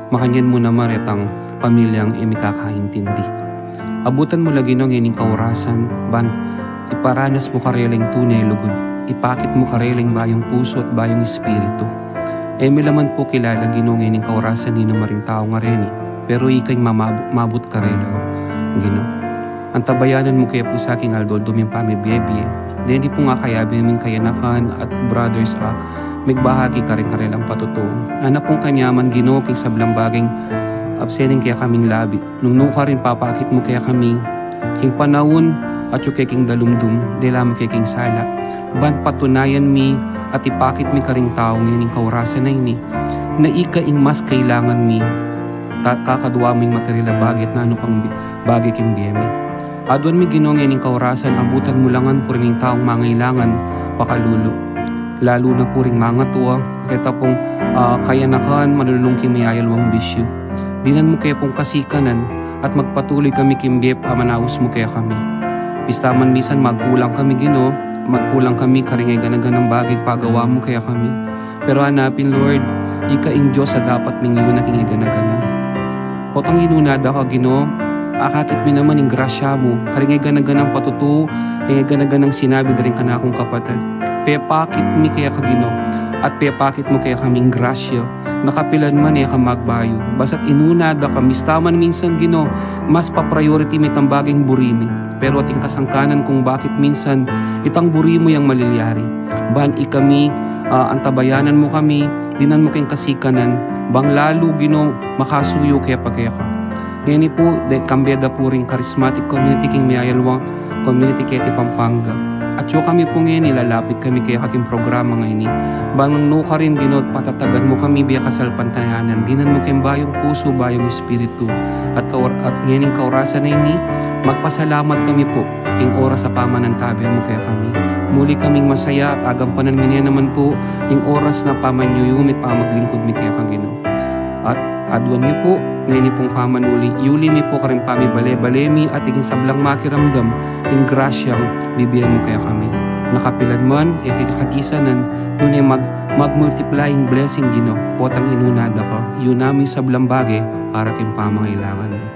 Makanyan mo naman retang pamilyang imikakaintindi. Abutan mo lagi ng ngayon ng kaurasan, ban iparanas mo kareling tunay lugod. Ipakit mo kareling bayong puso at bayong espiritu. Milaman po kilala ginong ng kaurasan ni maring tao nga rin pero ikay mabut ka rin daw. Gino. Ang tabayanan mo kaya po sa aking aldol duming pamibiyebye. Hindi po nga kaya biming kayanakan at brothers magbahagi ka rin ang patutuo. Anak pong kanyaman Gino king sablang baging absening kaya kaming labi. Nung ka rin papakit mo kaya kami king panahon at yung king dalumdum dila mo king sala. Ban patunayan mi at ipakit mi karing tao ngayon yung kaurasan na ini na ikaing mas kailangan mi kakadwa ming material bagit na ano pang bagay king biyemi. Adwan mi Ginoo ngayon yung kaurasan abutan mo langan po rin yung taong mangailangan pakalulo. Lalo na po rin mga tuwa reta pong kayanakan manulong king mayayalwang bisyo. Dinan mo kaya pong kasikanan at magpatuloy kami kimbiyep amanaus mo kaya kami. Bistaman misan magkulang kami Ginoo, magkulang kami karingay ganaganang bagay pagawa mo kaya kami. Pero hanapin Lord, ikaing Diyos sa dapat mingyo na kinigana-gana. Potang inunada ka Ginoo, akakit mi naman yung grasya mo, karingay ganaganang patutuo, karingay ganaganang sinabi na rin ka na akong kapatid. Pepakit mi kaya ka Ginoo, at pepakit mo kaya kaming grasya, nakapilan man ka magbayo. Basta't inunada ka, mistaman minsan Ginoo, mas pa-priority mi tambaging burimi. Pero ating kasangkanan kung bakit minsan itang buri mo yung maliliari. Ban ikami, antabayanan mo kami, dinan mo kayong kasikanan, bang lalo Ginoo makasuyo kaya pagkaya ka. Ngayon po, kambeda po rin charismatic community king mayayalwang community kaya Pampanga. At yung kami po ngayon, ilalapit kami kaya kaking programa ngayon. Bangang no ka rin ginot, patatagan mo kami biya kasalpantayanan. Dinan mo kayong bayong puso, bayong espiritu. At ngayon yung kaurasan na ini, magpasalamat kami po. Yung oras sa pamanantabi mo kaya kami. Muli kaming masaya at agampanan minyan naman po yung oras na pamanyuyumit, pamaglingkod mi kaya kagino. At adwan niyo po, ngayon pong pamanuli, yuli mi po karing pami bale-balemi at iging sablang makiramdam, yung grasyang bibigyan mo kaya kami. Nakapilan man, kakagisanan, nun mag-multiplying blessing gino, potang inunada ko, yun namin sablang bagay para kayong pamangailangan mo.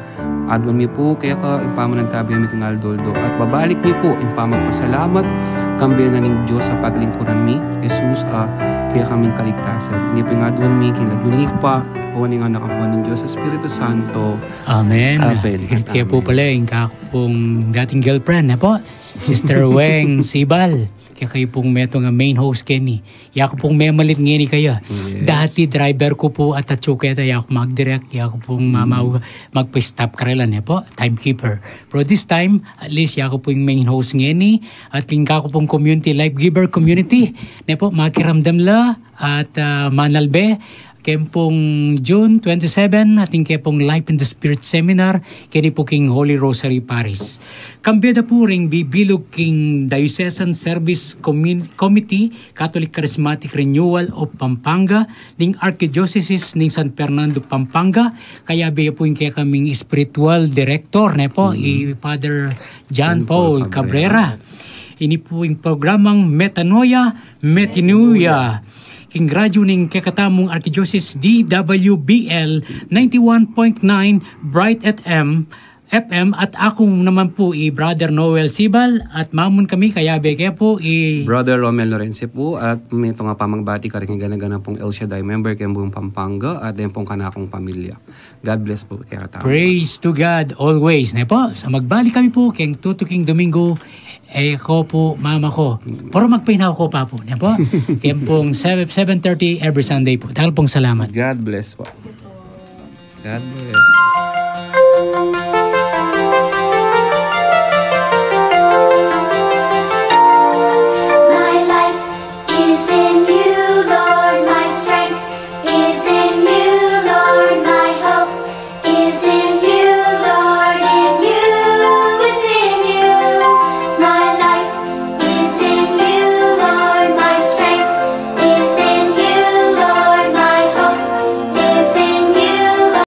Adwan mi po, kaya ka impamanantabi mi kang Aldoldo. At babalik mi po, impamagpasalamat, kambiyan na ng Diyos sa paglingkuran mi, Jesus, kaya kaming kaligtasan. Hindi po yung adwan mi, kinaglunig pa, Uwaning anak ang ng Diyos, Espiritu Santo. Amen. Amen. Kaya po pala yung kakapong dating girlfriend na po, Sister Weng Sibal. Kaya kayo pong meto nga main host Kenny. Yako pong memalit ngini kayo. Yes. Dati driver ko po at atsuketa yako mag-direct. Yako pong magpa-stop karelan po, timekeeper. Pero this time, at least yako po yung main host ngini. At yung kako pong community, life giver community. Na po, makiramdam la at manalbe. Kaya pong June 27, ating kaya pong Life in the Spirit Seminar, kaya po king Holy Rosary Paris. Kambeda po ring bibilog king Diocesan Service Committee, Catholic Charismatic Renewal of Pampanga, ning Archdiocese ning San Fernando, Pampanga, kaya biya po yung kaya kaming spiritual director, na po, Father John Paul Cabrera. Ini po yung programang Metanoia, Metinuia. King radyo ning kakatamong Archdiocese DWBL 91.9 Bright FM at ako naman po Brother Noel Sibal at mamon kami kaya beke po Brother Romel Lorenzo po at may ito nga pamagbati ka rin gana-gana pong El Shaddai member kayong buong Pampanga at din pong kanakong pamilya. God bless po kaya katama. Praise to God always. Na po, sa magbalik kami po kayong tutuking Domingo ko po, mama ko. Pero magpinaw ko pa po. Yan po. Kaya pong 7:30 every Sunday po. Dahil pong salamat. God bless po. God bless.